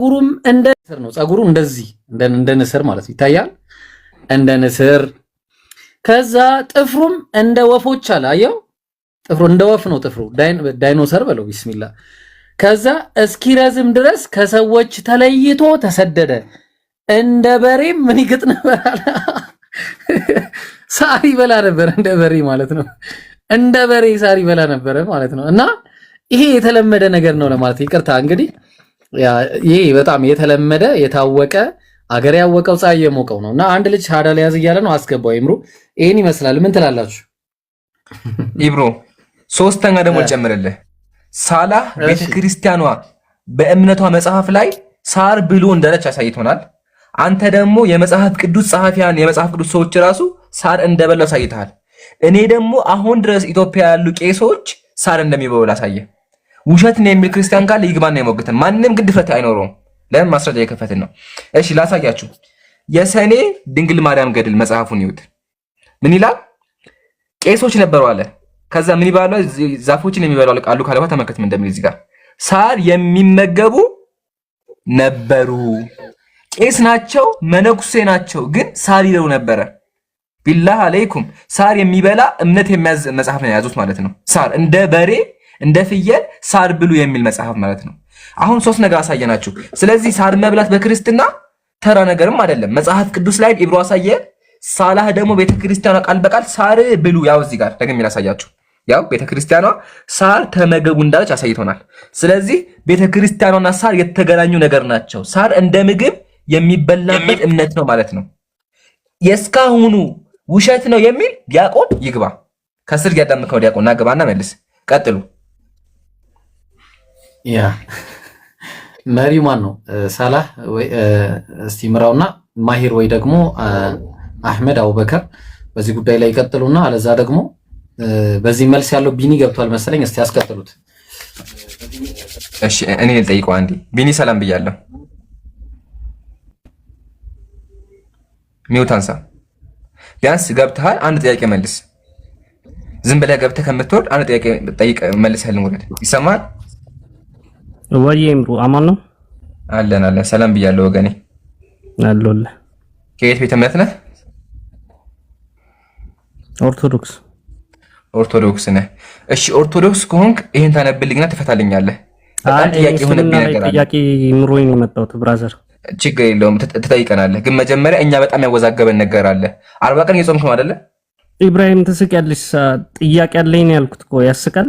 ጸጉሩም እንደ ንስር ነው። ጸጉሩ እንደዚህ እንደ ንስር ማለት ይታያል፣ እንደ ንስር። ከዛ ጥፍሩም እንደ ወፎች አለ። አየው፣ ጥፍሩ እንደ ወፍ ነው። ጥፍሩ ዳይኖሰር በለው ቢስሚላ። ከዛ እስኪረዝም ድረስ ከሰዎች ተለይቶ ተሰደደ። እንደ በሬም ምን ይግጥ ነበር አለ። ሳር ይበላ ነበር፣ እንደ በሬ ማለት ነው። እንደ በሬ ሳር ይበላ ነበር ማለት ነው። እና ይሄ የተለመደ ነገር ነው ለማለት ይቅርታ እንግዲህ ይሄ በጣም የተለመደ የታወቀ አገር ያወቀው ፀሐይ የሞቀው ነውና አንድ ልጅ ሻዳ ሊያዝ እያለ ነው አስገባው። ኢምሩ ይሄን ይመስላል። ምን ትላላችሁ? ኢብሮ ሶስተኛ ደግሞ ጨምርልህ። ሳላህ ቤተክርስቲያኗ በእምነቷ መጽሐፍ ላይ ሳር ብሎ እንዳለች አሳይቶናል። አንተ ደግሞ የመጽሐፍ ቅዱስ ጸሐፊያን የመጽሐፍ ቅዱስ ሰዎች ራሱ ሳር እንደበላው አሳይተሃል። እኔ ደግሞ አሁን ድረስ ኢትዮጵያ ያሉ ቄሶች ሳር እንደሚበሉ አሳየ። ውሸት ነው የሚል ክርስቲያን ካለ ይግባና ይሞግተን። ማንንም ግን ድፍረት አይኖረውም። ለምን ማስረጃ የከፈትን ነው። እሺ ላሳያችሁ። የሰኔ ድንግል ማርያም ገድል መጽሐፉን ይዩት። ምን ይላል? ቄሶች ነበሩ አለ። ከዛ ምን ይባላሉ? ዛፎችን የሚበሉ አሉ ካለ ተመልከት ምን እንደሚል እዚህ ጋር ሳር የሚመገቡ ነበሩ። ቄስ ናቸው፣ መነኩሴ ናቸው፣ ግን ሳር ይለው ነበረ። ቢላህ አለይኩም ሳር የሚበላ እምነት የሚያዝ መጽሐፍ ነው የያዙት ማለት ነው። ሳር እንደ በሬ እንደ ፍየል ሳር ብሉ የሚል መጽሐፍ ማለት ነው። አሁን ሶስት ነገር አሳየናችሁ። ስለዚህ ሳር መብላት በክርስትና ተራ ነገርም አይደለም። መጽሐፍ ቅዱስ ላይ ኢብሮ አሳየ። ሳላህ ደግሞ ቤተክርስቲያኗ ቃል በቃል ሳር ብሉ፣ ያው እዚህ ጋር ደግሜ ላሳያችሁ። ያው ቤተክርስቲያኗ ሳር ተመገቡ እንዳለች አሳይቶናል። ስለዚህ ቤተክርስቲያኗና ሳር የተገናኙ ነገር ናቸው። ሳር እንደ ምግብ የሚበላበት እምነት ነው ማለት ነው። የእስካሁኑ ውሸት ነው የሚል ዲያቆን ይግባ። ከስር ያዳምከው ዲያቆን ናገባና መልስ። ቀጥሉ። ያ መሪው ማን ነው? ሳላህ ወይ እስቲ ምራውና ማሂር ወይ ደግሞ አህመድ አቡበከር በዚህ ጉዳይ ላይ ይቀጥሉና አለዛ ደግሞ በዚህ መልስ ያለው ቢኒ ገብቷል መሰለኝ። እስቲ ያስቀጥሉት። እሺ እኔ ልጠይቀው አንዴ። ቢኒ ሰላም ብያለሁ። ሚውት አንሳ። ቢያንስ ገብተሃል፣ አንድ ጥያቄ መልስ። ዝም ብለህ ገብተህ ከምትወርድ አንድ ጥያቄ ጠይቅ መልሰህልን ወረድ። ይሰማል ወይ? እምሩ አማን ነው አለን አለን። ሰላም ብያለሁ ወገኔ። አለሁልህ። ከየት ቤተ እምነት ነህ? ኦርቶዶክስ። ኦርቶዶክስ ነህ? እሺ ኦርቶዶክስ ከሆንክ ይሄን ታነብልኝና ትፈታልኛለህ። በጣም ጥያቄ ሆነብኝ ነገር አለ። ጥያቄ ምሮኝ ነው የመጣሁት ብራዘር። ችግር የለውም ትጠይቀናለህ። ግን መጀመሪያ እኛ በጣም ያወዛገበን ነገር አለ። 40 ቀን እየጾምክ ነው አይደለ? ኢብራሂም ትስቂያለሽ። ጥያቄ አለኝ ነው ያልኩት እኮ። ያስቃል።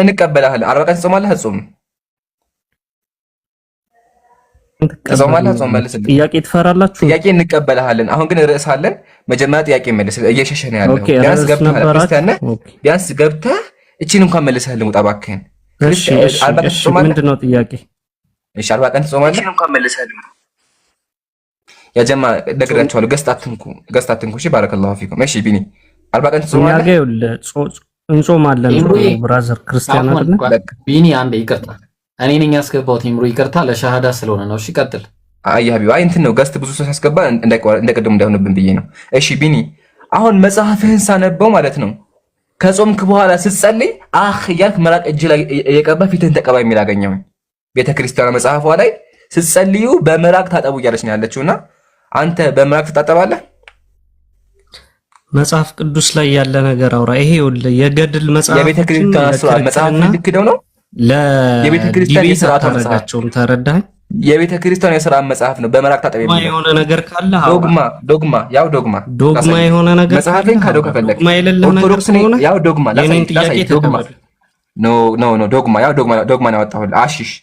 እንቀበልሃለን። 40 ቀን ትጾማለህ አትጾምም? ትጾማለህ አትጾምም? መልስልኝ። ጥያቄ ትፈራላችሁ? ጥያቄ እንቀበልሃለን። አሁን ግን ርዕስ አለን። መጀመሪያ ጥያቄ መልስ። እየሸሸህ ነው ያለው። ቢያንስ ገብተህ እቺን እንኳን መልሰህልኝ ውጣ እባክህን። እሺ ምንድን ነው ጥያቄ? እሺ 40 ቀን ትጾማለህ? እቺን እንኳን መልሰህልኝ ያ ጀማ ነግራችኋለሁ። ገስት አትንኩ። እሺ ባረከላሁ ፊኩም። እሺ ቢኒ 40 ቀን ትጾማለህ? እንጾማለን ብራዘር። ክርስቲያን አይደል? ቢኒ አንዴ ይቅርታ፣ እኔ ነኝ ያስገባሁት። ኢምሩ ይቅርታ፣ ለሻሃዳ ስለሆነ ነው። እሺ ቀጥል። አይ ሀቢብ፣ አይ እንትን ነው ገስት ብዙ ሰው ሲያስገባ እንደቀደም እንዳይሆንብን ብዬ ነው። እሺ ቢኒ፣ አሁን መጽሐፍህን ሳነበው ማለት ነው ከጾምክ በኋላ ስትጸልይ እያልክ መራቅ እጅ ላይ እየቀባ ፊትህን ተቀባ የሚል አገኘሁኝ። ቤተክርስቲያኗ መጽሐፏ ላይ ስትጸልዩ በመራቅ ታጠቡ እያለች ነው ያለችውና አንተ በመራቅ ትታጠባለህ? መጽሐፍ ቅዱስ ላይ ያለ ነገር አውራ። ይሄ የገድል መጽሐፍ የቤተክርስቲያኗ ስርዓት መጽሐፍ ልክደው ነው። የቤተክርስቲያን የሥርዓት መጽሐፍ ተረዳህ? የቤተክርስቲያን የሥርዓት መጽሐፍ ነው። በመራቅ ታጠብ የሚል የሆነ ነገር ካለ ዶግማ የሆነ ነገር መጽሐፍን ካዶ ከፈለክ ኦርቶዶክስ ነው ያው ዶግማ ዶግማ ኖ ዶግማ ነው ያወጣሁልህ።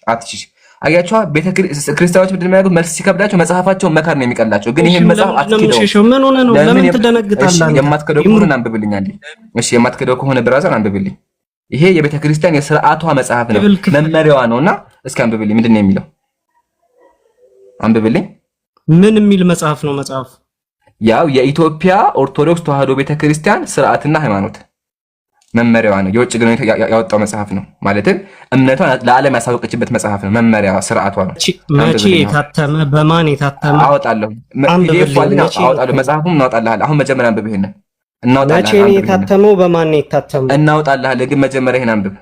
አትሽሽ አያችኋ ቤተክርስቲያኖች ምንድን ነው የሚያደርጉት? መልስ ሲከብዳቸው መጽሐፋቸውን መካር ነው የሚቀላቸው። ግን ይሄን መጽሐፍ አትክደው። ምን ሆነ ነው? ለምን ትደነግጣለህ? የማትክደው ከሆነ አንብብልኝ አንዴ። እሺ የማትክደው ከሆነ ብራዘር አንብብልኝ። ይሄ የቤተክርስቲያን የሥርዓቷ መጽሐፍ ነው፣ መመሪያዋ ነውና እስኪ አንብብልኝ። ምንድን ነው የሚለው? አንብብልኝ። ምን የሚል መጽሐፍ ነው? መጽሐፍ ያው የኢትዮጵያ ኦርቶዶክስ ተዋሕዶ ቤተክርስቲያን ሥርዓትና ሃይማኖት መመሪያዋ ነው። የውጭ ግንኙነት ያወጣው መጽሐፍ ነው። ማለትም እምነቷን ለዓለም ያሳወቀችበት መጽሐፍ ነው። መመሪያ ስርዓቷ ነው። መቼ የታተመ? በማን የታተመ? አወጣለሁ። መጽሐፉን እናወጣልሃለን። አሁን መጀመሪያ አንብብ። ይሄን እናወጣልሃለን። መቼ ነው የታተመው? በማን ነው የታተመው? እናወጣልሃለን። ግን መጀመሪያ ይሄን አንብብ።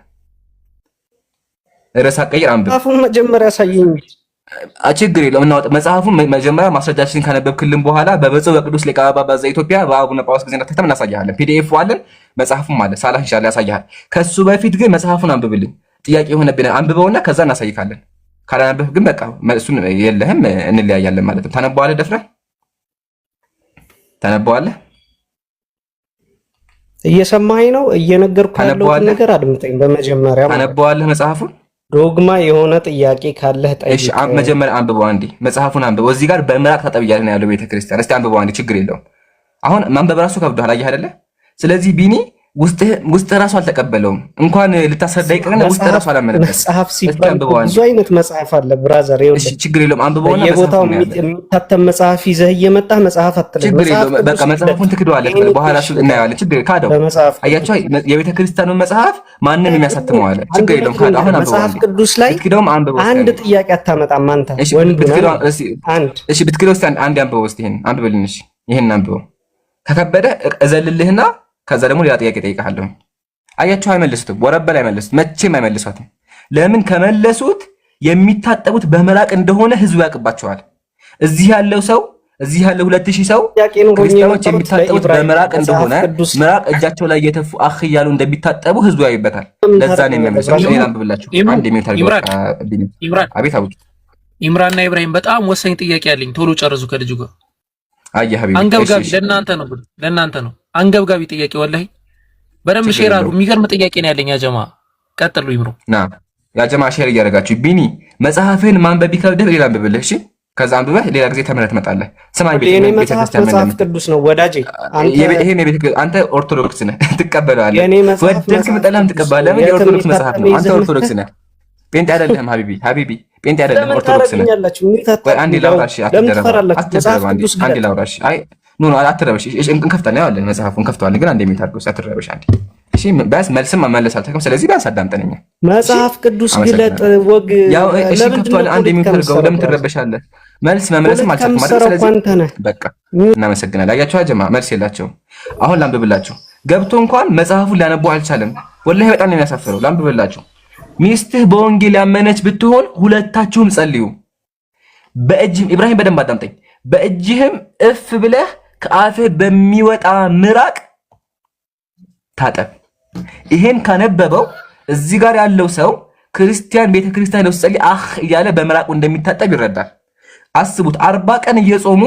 ርዕስ አትቀይር፣ አንብብ። መጽሐፉን መጀመሪያ ያሳየኝ። ችግር የለውም እናወጣ መጽሐፉን መጀመሪያ ማስረጃችን ካነበብክልን በኋላ በብፁዕ በቅዱስ ሊቀ ጳጳሳት ዘኢትዮጵያ በአቡነ ጳውሎስ ጊዜ እንደታተመ እናሳያለን። ፒዲኤፍ አለን፣ መጽሐፉም አለ። ሳላህ ኢንሻአላህ ያሳያል። ከሱ በፊት ግን መጽሐፉን አንብብልኝ። ጥያቄ የሆነብን አንብበውና ከዛ እናሳይካለን። ካላነበብክ ግን በቃ መልሱን የለህም እንለያያለን ማለት ነው። ታነበዋለህ? ደፍረህ ታነበዋለህ? እየሰማኸኝ ነው? እየነገርኩ ያለውን ነገር አድምጠኝ። በመጀመሪያ ታነበዋለህ መጽሐፉን? ዶግማ የሆነ ጥያቄ ካለህ ጠይቅ። እሺ መጀመሪያ አንብበው አንዴ፣ መጽሐፉን አንብበው። እዚህ ጋር በምራቅ ታጠብ እያለ ነው ያለው ቤተክርስቲያን። እስቲ አንብበው አንዴ፣ ችግር የለውም። አሁን ማንበብ ራሱ ከብዶሃል፣ አየህ አይደለ? ስለዚህ ቢኒ ውስጥ ራሱ አልተቀበለውም። እንኳን ልታስረዳ ይቅርና ውስጥ ራሱ አላመነበት። መጽሐፍ ሲባል ብዙ አይነት መጽሐፍ አለ ብራዘር። እሺ ችግር የለውም አንብበውና የቦታው የሚታተም መጽሐፍ ይዘህ እየመጣህ መጽሐፍ አትልም። ችግር የለውም በቃ መጽሐፉን ትክደዋለህ። በኋላ እሱ እናየዋለን። ችግር ካደው አያቸው የቤተ ክርስቲያኑን መጽሐፍ ማንም የሚያሳትመው አለ። ችግር የለውም ካደው አሁን አንብበው። መጽሐፍ ቅዱስ ላይ አንድ ጥያቄ አታመጣም አንተ ወንድ ነው። እሺ ብትክደው እስቲ አንድ አንብበው እስቲ ይሄን አንብበልን። እሺ ይሄን አንብበው። ከከበደ እዘልልህና ከዛ ደግሞ ሌላ ጥያቄ ጠይቃለሁ። አያቸው አይመልሱትም። ወረበል አይመልሱት፣ መቼም አይመልሷትም። ለምን ከመለሱት የሚታጠቡት በመራቅ እንደሆነ ህዝቡ ያውቅባቸዋል። እዚህ ያለው 2000 ሰው ክርስቲያኖች የሚታጠቡት በመራቅ እንደሆነ መራቅ እጃቸው ላይ የተፉ አኽ እያሉ እንደሚታጠቡ ህዝቡ ያዩበታል። ለዛ ነው የሚመልሱት። ሌላ አንብብላችሁ አንድ የሚታርገው አቤት አውጡ። ኢምራንና ኢብራሂም በጣም ወሳኝ ጥያቄ አለኝ። ቶሎ ጨርሱ ከልጁ ጋር። አያ ሀቢቢ አንገብጋቢ ለእናንተ ነው አንገብጋቢ ጥያቄ ወላሂ በደንብ ሼር አድርጉ። የሚገርም ጥያቄ ነው ያለኝ። ያጀማ ቀጥሉ። ይምሩ ያጀማ ሼር እያደረጋችሁ ቢኒ መጽሐፍህን ማንበብ ቢከብድህ ሌላ አንብብልህ። እሺ ከዛ አንብበህ ሌላ ጊዜ ተመረጥ ትመጣለህ። ስማኝ መጽሐፍ ቅዱስ ነው ወዳጄ። አንተ ኦርቶዶክስ ነህ ትቀበለዋለህ። ወደድክም ጠላህም ትቀበላለህ። ለምን የኦርቶዶክስ መጽሐፍ ነው። አንተ ኦርቶዶክስ ነህ፣ ጴንጤ አይደለህም። ሀቢቢ ጴንጤ አይደለህም፣ ኦርቶዶክስ ነህ። ወይ አንዴ ላውራሽ፣ አትደረባ። አንዴ ላውራሽ። አይ ኖ አትረበሽ። እሺ እንከፍታለን፣ ያው መጽሐፉን ከፍተዋለን፣ ግን አንዴ የሚታርገው አትረበሽ። አንዴ እሺ ቢያንስ መልስም መመለስ አልተከም። ስለዚህ ቢያንስ አዳምጠነኛ መጽሐፍ ቅዱስ ግለጥ ወግ ያው እሺ ከፍተዋለን። አንዴ የሚታርገው ለምን ትረበሻለህ? መልስ መመለስም አልተከም ማለት ስለዚህ በቃ እናመሰግናለን። አያችሁ ጀማ መልስ የላቸውም። አሁን ላንብብላችሁ። ገብቶ እንኳን መጽሐፉን ሊያነቡ አልቻለም። ወላሂ በጣም ነው የሚያሳፍረው። ላንብብላችሁ። ሚስትህ በወንጌል ያመነች ብትሆን ሁለታችሁም ጸልዩ። በእጅህም ኢብራሂም በደንብ አዳምጠኝ። በእጅህም እፍ ብለህ ከአፍህ በሚወጣ ምራቅ ታጠብ። ይሄን ካነበበው እዚህ ጋር ያለው ሰው ክርስቲያን ቤተክርስቲያን ነው ጸልይ አህ እያለ በምራቁ እንደሚታጠብ ይረዳል። አስቡት 40 ቀን እየጾሙ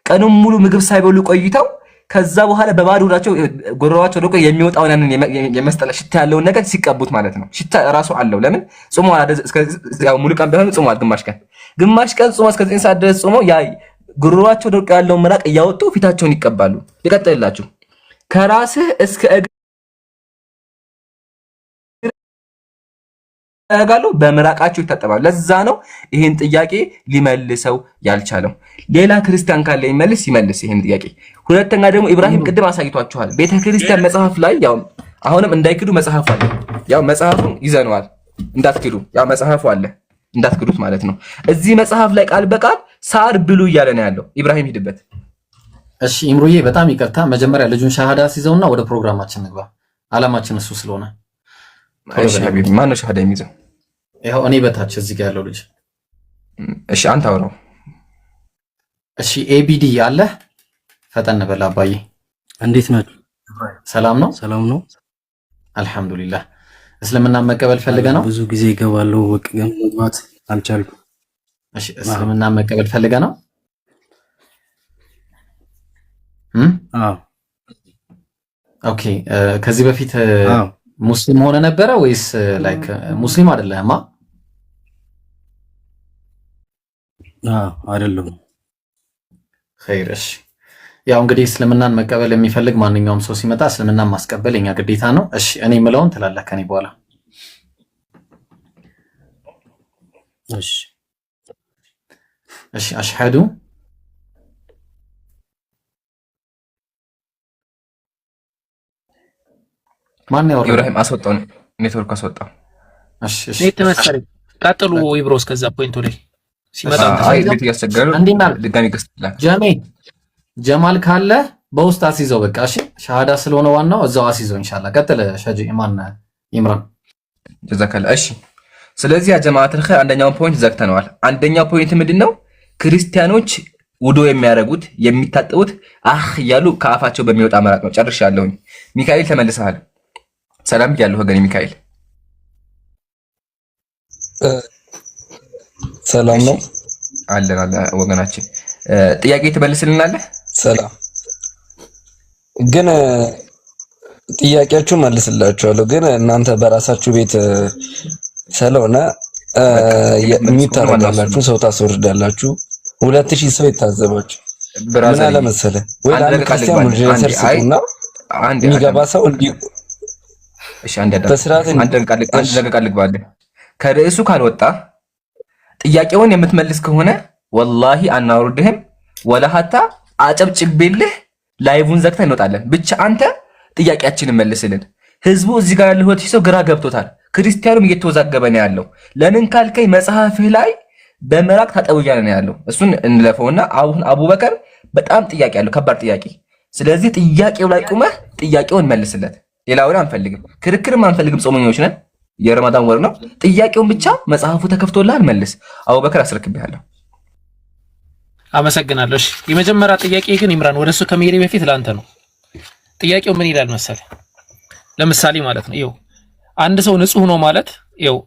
ቀኑን ሙሉ ምግብ ሳይበሉ ቆይተው ከዛ በኋላ በባዶ ሆዳቸው ጎሮሯቸው ደቆ የሚወጣውን ያንን የመስጠላ ሽታ ያለውን ነገር ሲቀቡት ማለት ነው። ሽታ ራሱ አለው። ለምን ጾመዋል? ያው ሙሉ ቀን ቢሆን ጾመዋል። ግማሽ ቀን ጾመው እስከ 9 ሰዓት ድረስ ጾመው ያ ጉሮሯቸው ደቆ ያለውን ምራቅ እያወጡ ፊታቸውን ይቀባሉ። ይቀጥልላችሁ ከራስህ እስከ ያጋሉ በምራቃቸው ይታጠባሉ። ለዛ ነው ይሄን ጥያቄ ሊመልሰው ያልቻለው። ሌላ ክርስቲያን ካለ ይመልስ ይሄን ጥያቄ። ሁለተኛ ደግሞ ኢብራሂም ቅድም አሳይቷችኋል። ቤተክርስቲያን መጽሐፍ ላይ ያው አሁንም እንዳይክዱ መጽሐፍ አለ። ያው መጽሐፉን ይዘነዋል እንዳትክዱ። ያው መጽሐፉ አለ እንዳትክዱት ማለት ነው። እዚህ መጽሐፍ ላይ ቃል በቃል ሳር ብሉ እያለ ነው ያለው። ኢብራሂም ሂድበት። እሺ ኢምሩዬ በጣም ይቅርታ። መጀመሪያ ልጁን ሻሃዳ ሲይዘውና ወደ ፕሮግራማችን እንግባ። አላማችን እሱ ስለሆነ እሺ ሀቢቢ ማን ነው ሻሃዳ የሚይዘው? ይኸው እኔ በታች እዚህ ጋር ያለው ልጅ። እሺ አንተ አውራው። እሺ ኤቢዲ አለ። ፈጠን በል አባዬ። እንዴት ናችሁ? ሰላም ነው? ሰላም ነው አልሐምዱሊላህ። እስልምና መቀበል ፈልገ ነው? ብዙ ጊዜ ይገባለሁ ወቅ ግን መግባት አልቻልኩም። እሺ እስልምና መቀበል ፈልገ ነው? አዎ ኦኬ። ከዚህ በፊት ሙስሊም ሆነ ነበረ ወይስ ላይክ ሙስሊም አይደለህማ? አይደለም። ኸይርሽ ያው እንግዲህ እስልምናን መቀበል የሚፈልግ ማንኛውም ሰው ሲመጣ እስልምናን ማስቀበል የኛ ግዴታ ነው። እሺ እኔ የምለውን ትላለህ ከኔ በኋላ። እሺ አሽሀዱ ማን ነው ኢብራሂም አስወጣው፣ ኔትወርክ አስወጣው። እሺ እሺ ተመሰረኝ። ቀጥሉ ኢብሮስ። ከዛ ፖይንቱ ላይ ሲመጣ ቤት እያስቸገረ ድጋሚ ገዝትላክ ጀማል ካለ በውስጥ አስይዘው በቃ። እሺ ሻሃዳ ስለሆነ ዋናው እዛው አስይዘው ኢንሻአላህ። ቀጥል ሸጂ ማን ኢምራን ጀዛከላ። እሺ ስለዚህ ያ ጀማዓት الخير አንደኛውን ፖይንት ዘግተነዋል። አንደኛው ፖይንት ምንድነው? ክርስቲያኖች ውዶ የሚያደርጉት የሚታጠቡት እያሉ ከአፋቸው በሚወጣ መራቅ ነው። ጨርሻለሁ። ሚካኤል ተመልሰሃል። ሰላም ያለው ወገኔ ሚካኤል ሰላም ነው አለ ወገናችን። ጥያቄ ትመልስልናለህ? ሰላም ግን ጥያቄያችሁ መልስላችኋለሁ። ግን እናንተ በራሳችሁ ቤት ስለሆነ የሚታረጋላችሁ ሰው ታስወርዳላችሁ። 2000 ሰው ይታዘባችሁ። ምን አለ መሰለህ ወይ አንድ ክርስቲያን ሙጅሪሰር ሲሆንና የሚገባ ሰው እንዲ እሺ አንድ ቃል ልግባለህ። ከርዕሱ ካልወጣ ጥያቄውን የምትመልስ ከሆነ ወላሂ አናወርድህም ወላ ሀታ አጨብጭቤልህ ላይቭን ዘግተን እንወጣለን። ብቻ አንተ ጥያቄያችንን መልስልን። ህዝቡ እዚህ ጋር ያለው ሰው ግራ ገብቶታል። ክርስቲያኑም እየተወዛገበ ነው ያለው። ለምን ካልከኝ መጽሐፍህ ላይ በመራቅ ታጠቡ እያለ ነው ያለው። እሱን እንለፈውና አሁን አቡበከር በጣም ጥያቄ ያለው ከባድ ጥያቄ። ስለዚህ ጥያቄው ላይ ቁመህ ጥያቄውን መልስለት። ሌላውን አንፈልግም፣ ክርክርም አንፈልግም። ጾመኞች ነን፣ የረመዳን ወር ነው። ጥያቄውን ብቻ መጽሐፉ ተከፍቶልሃል መልስ። አቡበከር አስረክብሃለሁ። አመሰግናለሁ። እሺ የመጀመሪያ ጥያቄ ግን ኢምራን ወደሱ ከመሄዴ በፊት ላንተ ነው። ጥያቄው ምን ይላል መሰለህ? ለምሳሌ ማለት ነው ይኸው አንድ ሰው ንጹህ ነው ማለት ይኸው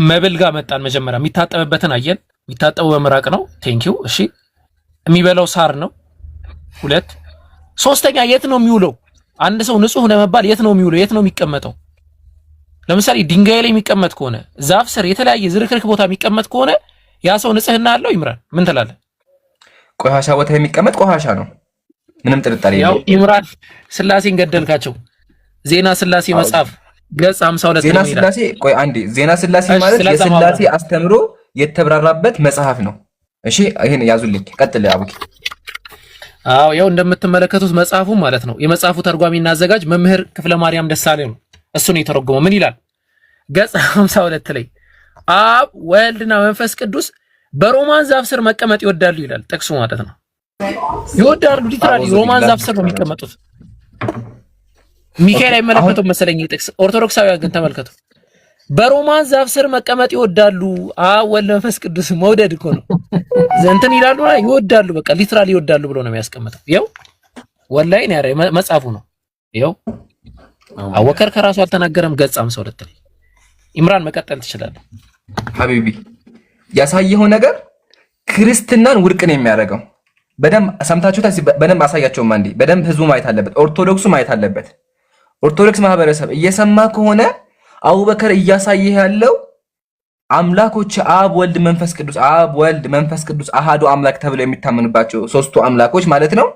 መብል ጋር መጣን። መጀመሪያ የሚታጠብበትን አየን። የሚታጠበው በምራቅ ነው። ቴንኪው። እሺ የሚበላው ሳር ነው። 2 ሶስተኛ የት ነው የሚውለው? አንድ ሰው ንጹህ ለመባል የት ነው የሚውለው? የት ነው የሚቀመጠው? ለምሳሌ ድንጋይ ላይ የሚቀመጥ ከሆነ ዛፍ ስር፣ የተለያየ ዝርክርክ ቦታ የሚቀመጥ ከሆነ ያ ሰው ንጽህና አለው? ኢምራን ምን ትላለህ? ቆሻሻ ቦታ የሚቀመጥ ቆሻሻ ነው፣ ምንም ጥርጣሬ የለውም። ያው ኢምራን ስላሴን ገደልካቸው። ዜና ስላሴ መጽሐፍ ገጽ 52 ዜና ስላሴ ቆይ አንዴ ዜና ስላሴ ማለት የስላሴ አስተምሮ የተብራራበት መጽሐፍ ነው። እሺ ይሄን ያዙልኝ። ቀጥል አቡኪ። አዎ ያው እንደምትመለከቱት መጽሐፉ ማለት ነው የመጽሐፉ ተርጓሚና አዘጋጅ መምህር ክፍለ ማርያም ደሳለኝ ነው። እሱ ነው የተረጎመው። ምን ይላል? ገጽ 52 ላይ አብ ወልድና መንፈስ ቅዱስ በሮማን ዛፍ ስር መቀመጥ ይወዳሉ ይላል ጥቅሱ ማለት ነው። ይወዳሉ ሊትራሊ ሮማን ዛፍ ስር ነው የሚቀመጡት። ሚካኤል አይመለከተውም መሰለኝ ጥቅስ። ኦርቶዶክሳውያን ግን ተመልከቱ። በሮማን ዛፍ ስር መቀመጥ ይወዳሉ። አብ ወልድ መንፈስ ቅዱስ መውደድ እኮ ነው። ዘንተን ይላሉ ይወዳሉ፣ በቃ ሊትራሊ ይወዳሉ ብሎ ነው የሚያስቀምጠው። ይኸው ወላሂ ነው ያረ መጽሐፉ ነው። ይኸው አወከር ከራሱ አልተናገረም። ገጽ 52 ላይ ኢምራን መቀጠል ትችላለህ ሀቢቢ። ያሳየው ነገር ክርስትናን ውድቅ ነው የሚያደርገው። በደንብ ሰምታችሁታል። በደንብ አሳያቸውም አንዴ። በደንብ ህዝቡ ማየት አለበት፣ ኦርቶዶክሱ ማየት አለበት። ኦርቶዶክስ ማህበረሰብ እየሰማ ከሆነ አቡበከር እያሳየህ ያለው አምላኮች አብ ወልድ መንፈስ ቅዱስ፣ አብ ወልድ መንፈስ ቅዱስ አሃዱ አምላክ ተብለው የሚታመኑባቸው ሶስቱ አምላኮች ማለት ነው።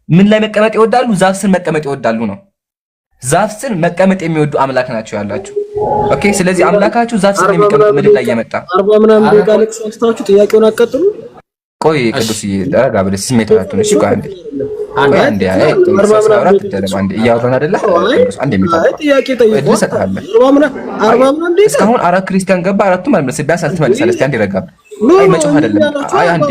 ምን ላይ መቀመጥ ይወዳሉ? ዛፍ ስር መቀመጥ ይወዳሉ ነው። ዛፍ ስር መቀመጥ የሚወዱ አምላክ ናቸው ያላችሁ። ኦኬ። ስለዚህ አምላካችሁ ዛፍ ስር የሚቀመጥ ምድር ላይ እየመጣ 40 ምናምን ደቂቃ ለቅሳችሁ ጥያቄውን አቀጥሉ። ቆይ ቅዱስ ይደረጋ ብለሽ ስሜት አትሁን። እሺ ቆይ አንዴ አንዴ እያወራን አይደለ? አንዴ ጥያቄ ጠይቁ። እስካሁን 4 ክርስቲያን ገባ፣ 4ቱም አልመለሰም። ቢያንስ አልተመለሰም። እስቲ አንዴ ረጋ። አይ መጮህ አይደለም። አይ አንዴ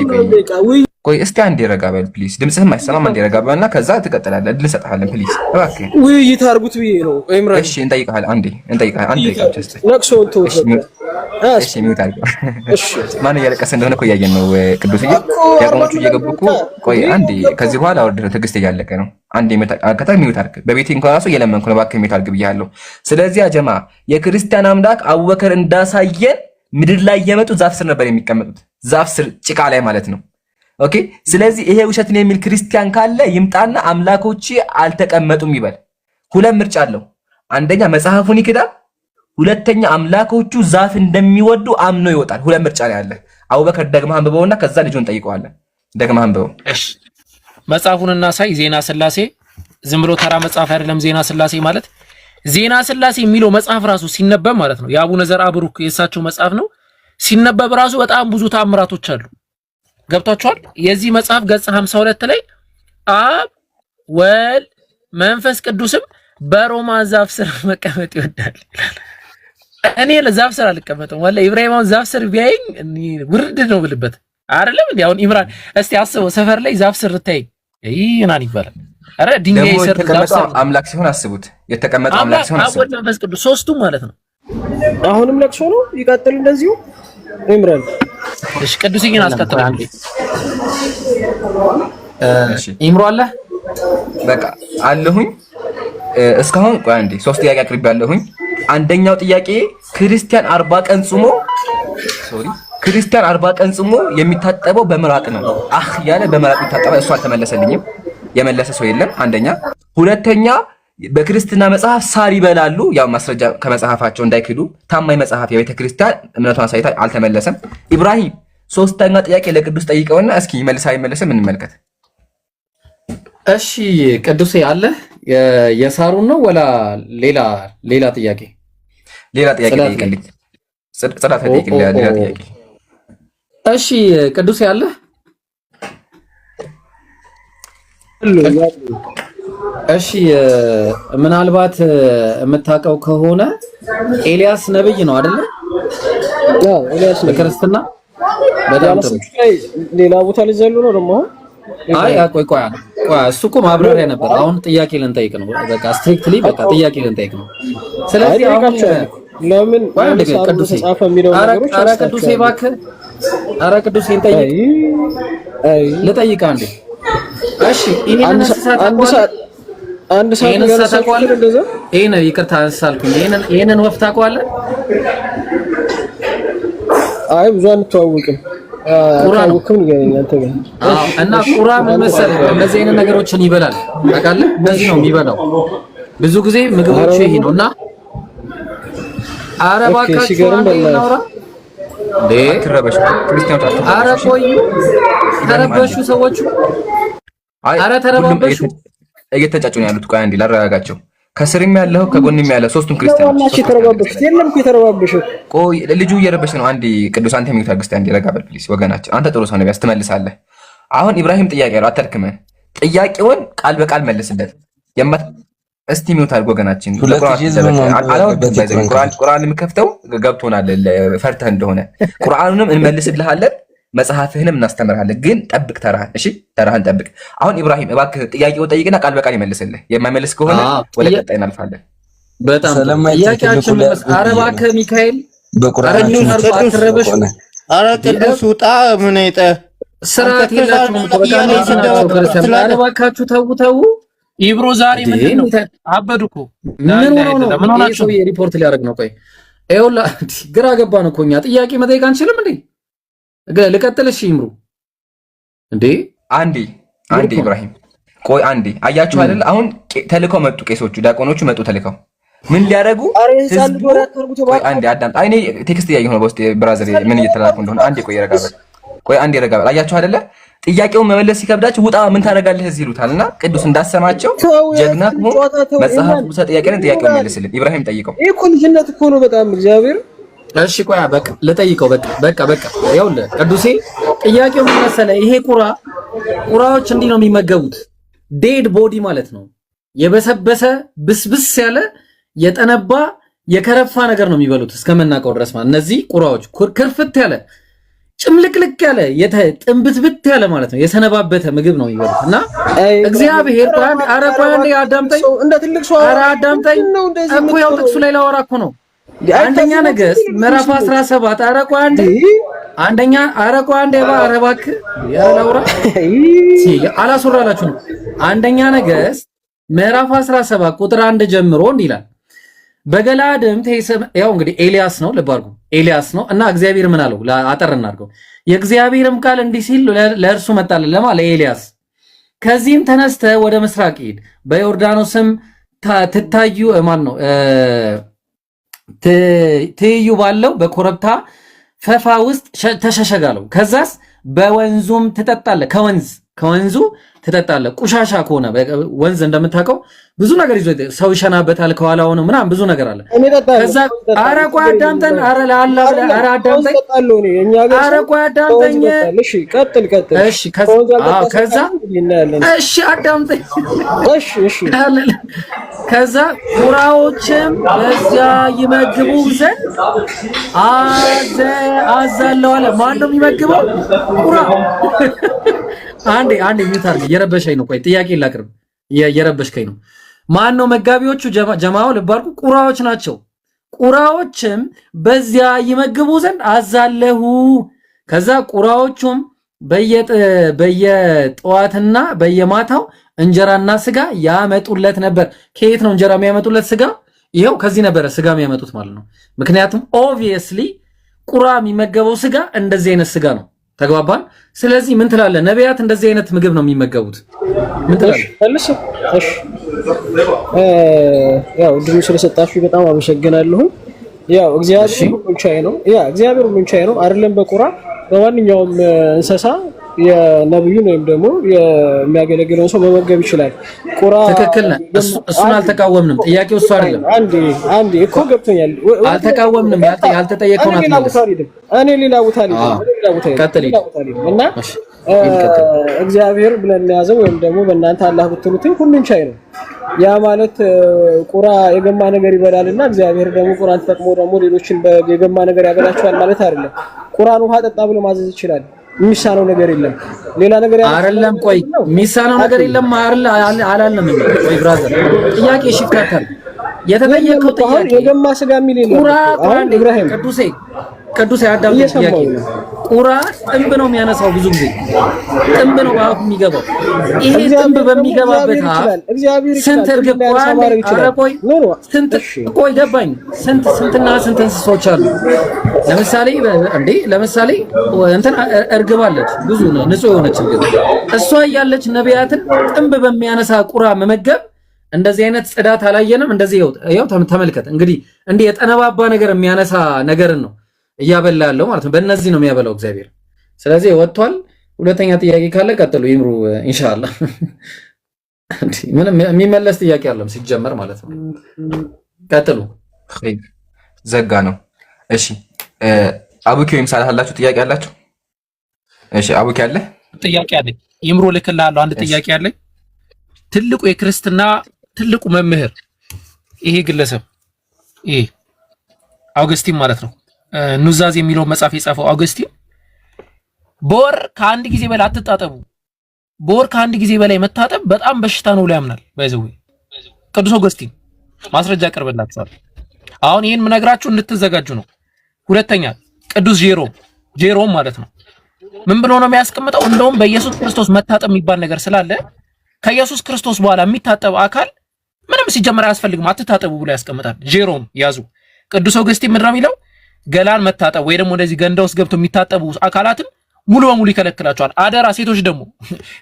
ቆይ እስቲ አንዴ ረጋ በል ፕሊዝ። ድምፅህም አይሰማም። አንዴ ረጋ በልና ከዛ ትቀጥላለህ። እድል እሰጥሃለሁ ፕሊዝ እባክህ። ውይይት አድርጉት ብዬ ነው ኢምራን። እሺ እንጠይቅሃለን። አንዴ አንዴ ቃልቸስ ለቅሶ ተውት። እሺ ሚውት አድርገው። እሺ ማን እያለቀሰ እንደሆነ እኮ እያየን ነው። ቅዱስዬ ያቆሞቹ እየገቡ እኮ ቆይ አንዴ። ከዚህ በኋላ አውርድ ነው፣ ትዕግስት እያለቀ ነው። አንዴ ሚውት አድርግ። በቤቴ እንኳን ራሱ እየለመንኩ ነው፣ እባክህ ሚውት አድርግ ብያለሁ። ስለዚህ አጀማ የክርስቲያን አምላክ አቡበከር እንዳሳየን ምድር ላይ እየመጡ ዛፍ ስር ነበር የሚቀመጡት። ዛፍ ስር ጭቃ ላይ ማለት ነው። ኦኬ። ስለዚህ ይሄ ውሸት ነው የሚል ክርስቲያን ካለ ይምጣና አምላኮች አልተቀመጡም ይበል። ሁለት ምርጫ አለው። አንደኛ መጽሐፉን ይክዳል፣ ሁለተኛ አምላኮቹ ዛፍ እንደሚወዱ አምኖ ይወጣል። ሁለት ምርጫ ላይ አለ። አቡበከር ደግመህ አንብበውና ከዛ ልጁን ጠይቀዋለን። ደግመህ አንብበው። እሺ መጽሐፉንና ሳይ ዜና ስላሴ ዝም ብሎ ተራ መጽሐፍ አይደለም። ዜና ስላሴ ማለት ዜና ስላሴ የሚለው መጽሐፍ ራሱ ሲነበብ ማለት ነው የአቡነ ዘርአ ብሩክ የእሳቸው መጽሐፍ ነው። ሲነበብ ራሱ በጣም ብዙ ተአምራቶች አሉ። ገብቷችኋል? የዚህ መጽሐፍ ገጽ 52 ላይ አብ ወልድ መንፈስ ቅዱስም በሮማን ዛፍ ስር መቀመጥ ይወዳል። እኔ ለዛፍ ስር አልቀመጥም። ወላሂ ኢብራሂማውን ዛፍ ስር ቢያይኝ ውርድ ነው ብልበት አይደለም እንዴ? አሁን ኢምራን እስቲ አስበው፣ ሰፈር ላይ ዛፍ ስር ታይ ይናን ይባላል። አረ ድንጋይ ስር ዛፍ ስር አምላክ ሲሆን አስቡት። የተቀመጠው አምላክ ሲሆን አስቡት። አብ ወልድ መንፈስ ቅዱስ ሶስቱም ማለት ነው። አሁንም ለቅሶ ነው ይቀጥል እንደዚሁ ኢምራን። እሺ ቅዱስ ግን አስቀጥል አንዴ። እሺ ኢምሮ አለ በቃ አለሁኝ። እስካሁን ቆይ አንዴ 3 ጥያቄ አቅርቤያለሁኝ። አንደኛው ጥያቄ ክርስቲያን 40 ቀን ጾሞ ክርስቲያን 40 ቀን ጾሞ የሚታጠበው በምራቅ ነው ያለ በምራቅ ይታጠባል። እሱ አልተመለሰልኝም። የመለሰ ሰው የለም። አንደኛ። ሁለተኛ በክርስትና መጽሐፍ ሳር ይበላሉ። ያው ማስረጃ ከመጽሐፋቸው እንዳይክዱ ታማኝ መጽሐፍ የቤተ ክርስቲያን እምነቷን ሳይታ አልተመለሰም። ኢብራሂም 3ኛ ጥያቄ ለቅዱስ ጠይቀውና እስኪ ይመልሳ አይመለስም እንመልከት። እሺ ቅዱሴ አለ የሳሩን ነው ወላ ሌላ ጥያቄ? ሌላ ጥያቄ ጠይቅልኝ። ጽዳት ጠይቅልኝ። ሌላ ጥያቄ። እሺ ቅዱሴ አለ እሺ ምናልባት የምታውቀው ከሆነ ኤልያስ ነብይ ነው አይደለ? አዎ ኤልያስ ነው ክርስትና። በጣም ጥሩ። ሌላ ቦታ ልዘሉ ነው ደግሞ። አይ ቆይ እሱ እኮ ማብራሪያ ነበር። አሁን ጥያቄ ልንጠይቅ ነው። በቃ ስትሪክትሊ በቃ ጥያቄ ልንጠይቅ ነው። ስለዚህ አሁን ለምን ቅዱሴ ተጻፈ የሚለው ነገሮች ኧረ ቅዱሴ እባክህ ኧረ ቅዱሴ እንጠይቅ ልጠይቅ አንዴ። እሺ ይሄንን አንድ ሰዓት ያረሳቋል እንደዛ። ይሄን ይቅርታ አንሳልኩኝ። ይሄንን ወፍ ታውቀዋለህ? አይ ብዙ አንተዋወቅም። ቁርአን ወክም ይገኛል ተገኝ። እና ቁርአን ምን መሰለህ እንደዚህ አይነት ነገሮችን ይበላል። ታውቃለህ? እንደዚህ ነው የሚበላው ብዙ ጊዜ ምግቦቹ ይሄ ነውና አረባካችሁ አንዴናውራ ትረበሽ ክርስቲያኖች አረ ቆዩ ተረበሹ ሰዎቹ። አረ ተረባበሹ እየተጫጩ ነው ያሉት። ቆይ አንዴ ላረጋጋቸው። ከስርም ያለው ከጎንም ያለው ሶስቱም ክርስቲያኖች ተረባበሹ። የለም ተረባበሹ። ቆይ ልጁ እየረበሽ ነው። አንዴ ቅዱስ አንተ የሚታገስ አንዴ ረጋበል ፕሊስ። ወገናችን አንተ ጥሩ ሰው ነው ያስተመልሳለህ። አሁን ኢብራሂም ጥያቄ ነው አተልክመን ጥያቄውን ቃል በቃል መልስለት። እስቲ ሚውታል ወገናችን ቁርአን የምከፍተው ገብቶናል። ፈርተህ እንደሆነ ቁርአኑንም እንመልስልሃለን መጽሐፍህንም እናስተምርሃለን። ግን ጠብቅ ተራህን። እሺ ተራህን ጠብቅ። አሁን ኢብራሂም እባክህ ጥያቄውን ጠይቅና ቃል በቃል ይመልስልህ። የማይመልስ ከሆነ ወደ ቀጣይ እናልፋለን። በጣም ጥያቄያችን ኧረ እባክህ ሚካኤል በቁርአን አትረበሽ። ኧረ ቅዱስ ውጣ። ምን አይጠ ስርዓት የላችሁም። በቃ ኧረ እባካችሁ ተው። ኢብሮ ዛሬ ምንድን ነው አበዱ እኮ ምን ሆናችሁ? ሪፖርት ሊያደርግ ነው። ቆይ ይኸውልህ ግራ ገባን እኮ እኛ ጥያቄ መጠየቅ አንችልም እንዴ? ልቀጥል? እሺ ይምሩ እንዴ አንዴ ኢብራሂም ቆይ አንዴ። አያችሁ አይደል? አሁን ተልከው መጡ፣ ቄሶቹ ዲያቆኖቹ መጡ ተልከው ምን ሊያደርጉ? ቆይ አንዴ አዳም። አይ እኔ ቴክስት እያየሁ ነው በውስጥ ብራዘር ምን እየተላኩ እንደሆነ። አንዴ ቆይ ረጋበል። ቆይ አንዴ ረጋበል። አያችሁ አይደለ? ጥያቄውን መመለስ ሲከብዳችሁ ውጣ ምን ታደርጋለህ እዚህ ይሉታልና ቅዱስ እንዳሰማቸው ጀግና ሆኖ መጽሐፍ ቅዱስ ጥያቄውን መልስልን። ኢብራሂም ጠይቀው። ይሄ እኮ ልጅነት እኮ ነው በጣም እግዚአብሔር። እሺ ቆይ በቃ ልጠይቀው። በቃ ይኸውልህ ቅዱሴ ጥያቄው ምን መሰለህ? ይሄ ቁራዎች እንዲህ ነው የሚመገቡት። ዴድ ቦዲ ማለት ነው። የበሰበሰ ብስብስ ያለ የጠነባ የከረፋ ነገር ነው የሚበሉት እስከምናውቀው ድረስ ማለት እነዚህ ቁራዎች ክርፍት ያለ ጭምልቅልቅ ያለ ጥንብትብት ያለ ማለት ነው የሰነባበተ ምግብ ነው የሚበሉት። እና እግዚአብሔር ቆይ አንዴ አዳምጠኝ። እንደ ትልቅ ሰው አዳምጠኝ እኮ ያው ጥቅሱ ላይ ላወራ እኮ ነው። አንደኛ ነገሥት ምዕራፍ 17 እባክህ ያላውራ አላስወራላችሁ ነው። አንደኛ ነገሥት ምዕራፍ 17 ቁጥር 1 ጀምሮ እንዲህ ይላል። በገላድም ያው እንግዲህ ኤልያስ ነው፣ ልብ አድርጉ ኤልያስ ነው። እና እግዚአብሔር ምን አለው? አጠር እናድርገው። የእግዚአብሔርም ቃል እንዲህ ሲል ለእርሱ መጣለት ለኤልያስ ከዚህም ተነስተ ወደ ምስራቅ ሂድ፣ በዮርዳኖስም ትይዩ ባለው በኮረብታ ፈፋ ውስጥ ተሸሸጋለው። ከዛስ በወንዙም ትጠጣለህ፣ ከወንዙ ትጠጣለህ። ቁሻሻ ከሆነ ወንዝ እንደምታውቀው ብዙ ነገር ይዞ ሰው ይሸናበታል፣ ከኋላ ሆነ ምናምን ብዙ ነገር አለ። ከዛ ኧረ ቆይ አዳምጠን፣ እሺ ቀጥል። እሺ ከዛ እሺ አዳምጠኝ። እሺ ከዛ ቁራዎችም በዚያ ይመግቡ ዘንድ አዛለው አለ። ማን ነው የሚመግበው? ቁራ። አንዴ ሚዩት አድርገህ እየረበሸኝ ነው። ቆይ ጥያቄ ላቅርብ፣ እየረበሽከኝ ነው። ማን ነው መጋቢዎቹ? ጀማው ልብ አድርጉ፣ ቁራዎች ናቸው። ቁራዎችም በዚያ ይመግቡ ዘንድ አዛለሁ። ከዛ ቁራዎቹም በየጠዋትና በየማታው እንጀራና ስጋ ያመጡለት ነበር። ከየት ነው እንጀራ የሚያመጡለት? ስጋ ይሄው ከዚህ ነበረ ስጋ የሚያመጡት ማለት ነው። ምክንያቱም ኦብቪየስሊ ቁራ የሚመገበው ስጋ እንደዚህ አይነት ስጋ ነው። ተግባባን? ስለዚህ ምን ትላለህ? ነቢያት እንደዚህ አይነት ምግብ ነው የሚመገቡት። ምን ትላለህ? እሺ ያው ድሩ ስለሰጣችሁ በጣም አመሰግናለሁ። ያው እግዚአብሔር ሁሉን ቻይ ነው። እግዚአብሔር ሁሉን ቻይ ነው አይደለም? በቁራ በማንኛውም እንስሳ የነብዩን ወይም ደግሞ የሚያገለግለውን ሰው መመገብ ይችላል። ቁራ ትክክል ነህ። እሱን አልተቃወምንም። ጥያቄው እሱ አይደለም። አንዴ እኮ ገብቶኛል። አልተቃወምንም። ያልተጠየቀውን አትመልስ። እኔ ሌላ ቦታ እና እግዚአብሔር ብለን ያዘው ወይም ደግሞ በእናንተ አላህ ብትሉት ሁሉን ቻይ ነው። ያ ማለት ቁራ የገማ ነገር ይበላልና እግዚአብሔር ደግሞ ቁራን ተጠቅሞ ደግሞ ሌሎችን የገማ ነገር ያበላቸዋል ማለት አይደለም። ቁራን ውሃ ጠጣ ብሎ ማዘዝ ይችላል። የሚሳነው ነገር የለም። ሌላ ነገር አይደለም። ቆይ የሚሳነው ነገር የለም አላለም። ቆይ ብራዘር ጥያቄ ሽፍታታል። የተጠየቀው ጥያቄ የገማ ስጋ የሚል የለም። ቁራ ኢብራሂም ቅዱስ ያዳም ጥያቄ ቁራ ጥንብ ነው የሚያነሳው። ብዙ ጊዜ ጥንብ ነው በአፉ የሚገባው። ይሄ ጥንብ በሚገባበት ስንት እርግብ ቆይ ገባኝ። ስንትና ስንት እንስሶች አሉ? ለምሳሌ እንትን እርግብ አለች፣ ብዙ ንጹህ የሆነች እርግብ። እሷ እያለች ነቢያትን ጥንብ በሚያነሳ ቁራ መመገብ እንደዚህ አይነት ጽዳት አላየንም። እንደዚህ ይኸው ተመልከት። እንግዲህ እንዲህ የጠነባባ ነገር የሚያነሳ ነገርን ነው እያበላ ያለው ማለት ነው። በእነዚህ ነው የሚያበላው እግዚአብሔር። ስለዚህ ወጥቷል። ሁለተኛ ጥያቄ ካለ ቀጥሉ ይምሩ ኢንሻአላህ። ምንም የሚመለስ ጥያቄ አለም ሲጀመር ማለት ነው። ቀጥሉ። ዘጋ ነው። እሺ አቡኪ ወይም ሳላህ አላችሁ ጥያቄ አላችሁ? እሺ አቡኪ አለ ጥያቄ አለ። ይምሩ ልክልሃለሁ። አንድ ጥያቄ አለ። ትልቁ የክርስትና ትልቁ መምህር ይሄ ግለሰብ ይሄ አውግስቲን ማለት ነው ኑዛዜ የሚለው መጽሐፍ የጻፈው አውግስቲን በወር ከአንድ ጊዜ በላይ አትጣጠቡ፣ በወር ከአንድ ጊዜ በላይ መታጠብ በጣም በሽታ ነው ብሎ ያምናል። ባይዘው ቅዱስ አውግስቲን ማስረጃ ቀርበላችኋል። አሁን ይሄን ምነግራችሁ እንድትዘጋጁ ነው። ሁለተኛ ቅዱስ ጄሮም ማለት ነው ምን ብሎ ነው የሚያስቀምጠው? እንደውም በኢየሱስ ክርስቶስ መታጠብ የሚባል ነገር ስላለ ከኢየሱስ ክርስቶስ በኋላ የሚታጠብ አካል ምንም ሲጀመር አያስፈልግም አትታጠቡ ብሎ ያስቀምጣል። ጄሮም ያዙ። ቅዱስ አውግስቲን ምንድነው የሚለው? ገላን መታጠብ ወይ ደግሞ እንደዚህ ገንዳ ውስጥ ገብተው የሚታጠቡ አካላትን ሙሉ በሙሉ ይከለክላቸዋል። አደራ ሴቶች ደግሞ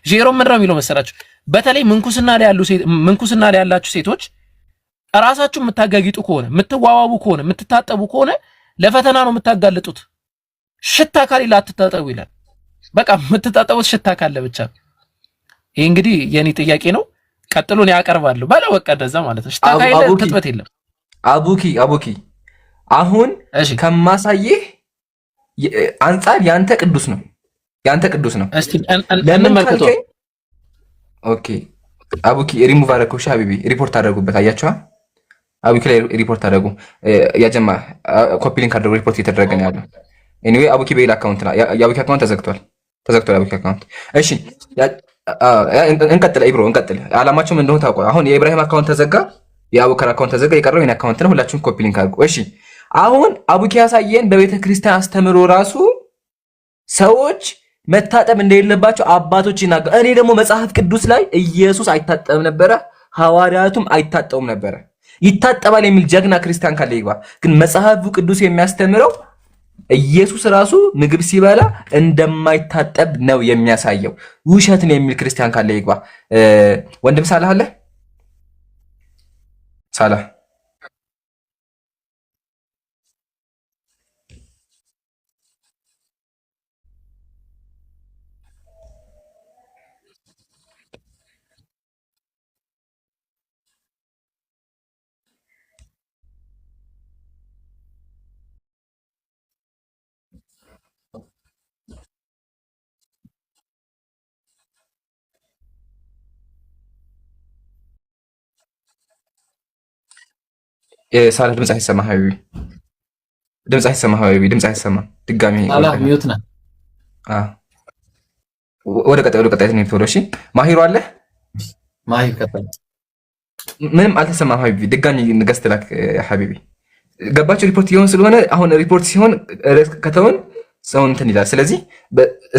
ጄሮም ምንድነው የሚለው መሰላችሁ? በተለይ ምንኩስና ላይ ያላችሁ ሴቶች ራሳችሁ የምታጋጊጡ ከሆነ የምትዋዋቡ ከሆነ የምትታጠቡ ከሆነ ለፈተና ነው የምታጋልጡት። ሽታ ካለ አትታጠቡ ይላል። በቃ የምትታጠቡት ሽታ ካለ ብቻ። ይሄ እንግዲህ የኔ ጥያቄ ነው። ቀጥሎ ነው ያቀርባለሁ። ባለው በቃ እንደዛ ማለት ነው። ሽታ ካለ ክትበት የለም። አቡኪ አሁን ከማሳየህ አንጻር ያንተ ቅዱስ ነው። እስቲ እንመልከተው። ኦኬ አቡኪ ሪሙቭ አደረኩሽ ሀቢቢ። ሪፖርት አደረጉበት። አያችኋ? አቡኪ ላይ ሪፖርት አደረጉ። ያጀማ ኮፒ ሊንክ አደረጉ። ሪፖርት እየተደረገ ነው ያለው። ኤኒዌይ አቡኪ በሌላ አካውንት ነው። የአቡኪ አካውንት ተዘግቷል። አቡኪ አካውንት። እሺ እንቀጥል። ኢብሮ እንቀጥል። አላማቸውም እንደሆነ ታውቁ። አሁን የኢብራሂም አካውንት ተዘጋ፣ የአቡከር አካውንት ተዘጋ። የቀረው የኔ አካውንት ነው። ሁላችሁም ኮፒ ሊንክ አድርጉ። እሺ አሁን አቡኪ ያሳየን በቤተ ክርስቲያን አስተምሮ ራሱ ሰዎች መታጠብ እንደሌለባቸው አባቶች ይናገሩ። እኔ ደግሞ መጽሐፍ ቅዱስ ላይ ኢየሱስ አይታጠብም ነበረ፣ ሐዋርያቱም አይታጠቡም ነበረ። ይታጠባል የሚል ጀግና ክርስቲያን ካለ ይግባ። ግን መጽሐፉ ቅዱስ የሚያስተምረው ኢየሱስ ራሱ ምግብ ሲበላ እንደማይታጠብ ነው የሚያሳየው። ውሸትን የሚል ክርስቲያን ካለ ይግባ። ወንድም ሳላህ አለ? ሳላህ ሳላህ ድምጽ አይሰማ ሀቢቢ፣ ድምጽ አይሰማ። ድጋሚ ሳላህ ሚዩት ነህ። ወደ ቀጣይ ነው ተወዶ። እሺ ማሂሩ አለ? ማሂር ቀጣይ። ምንም አልተሰማም ሀቢቢ። ድጋሚ ንገስ ትላክ ሀቢቢ። ገባችሁ? ሪፖርት ይሆን ስለሆነ አሁን ሪፖርት ሲሆን ከተውን ሰው እንትን ይላል። ስለዚህ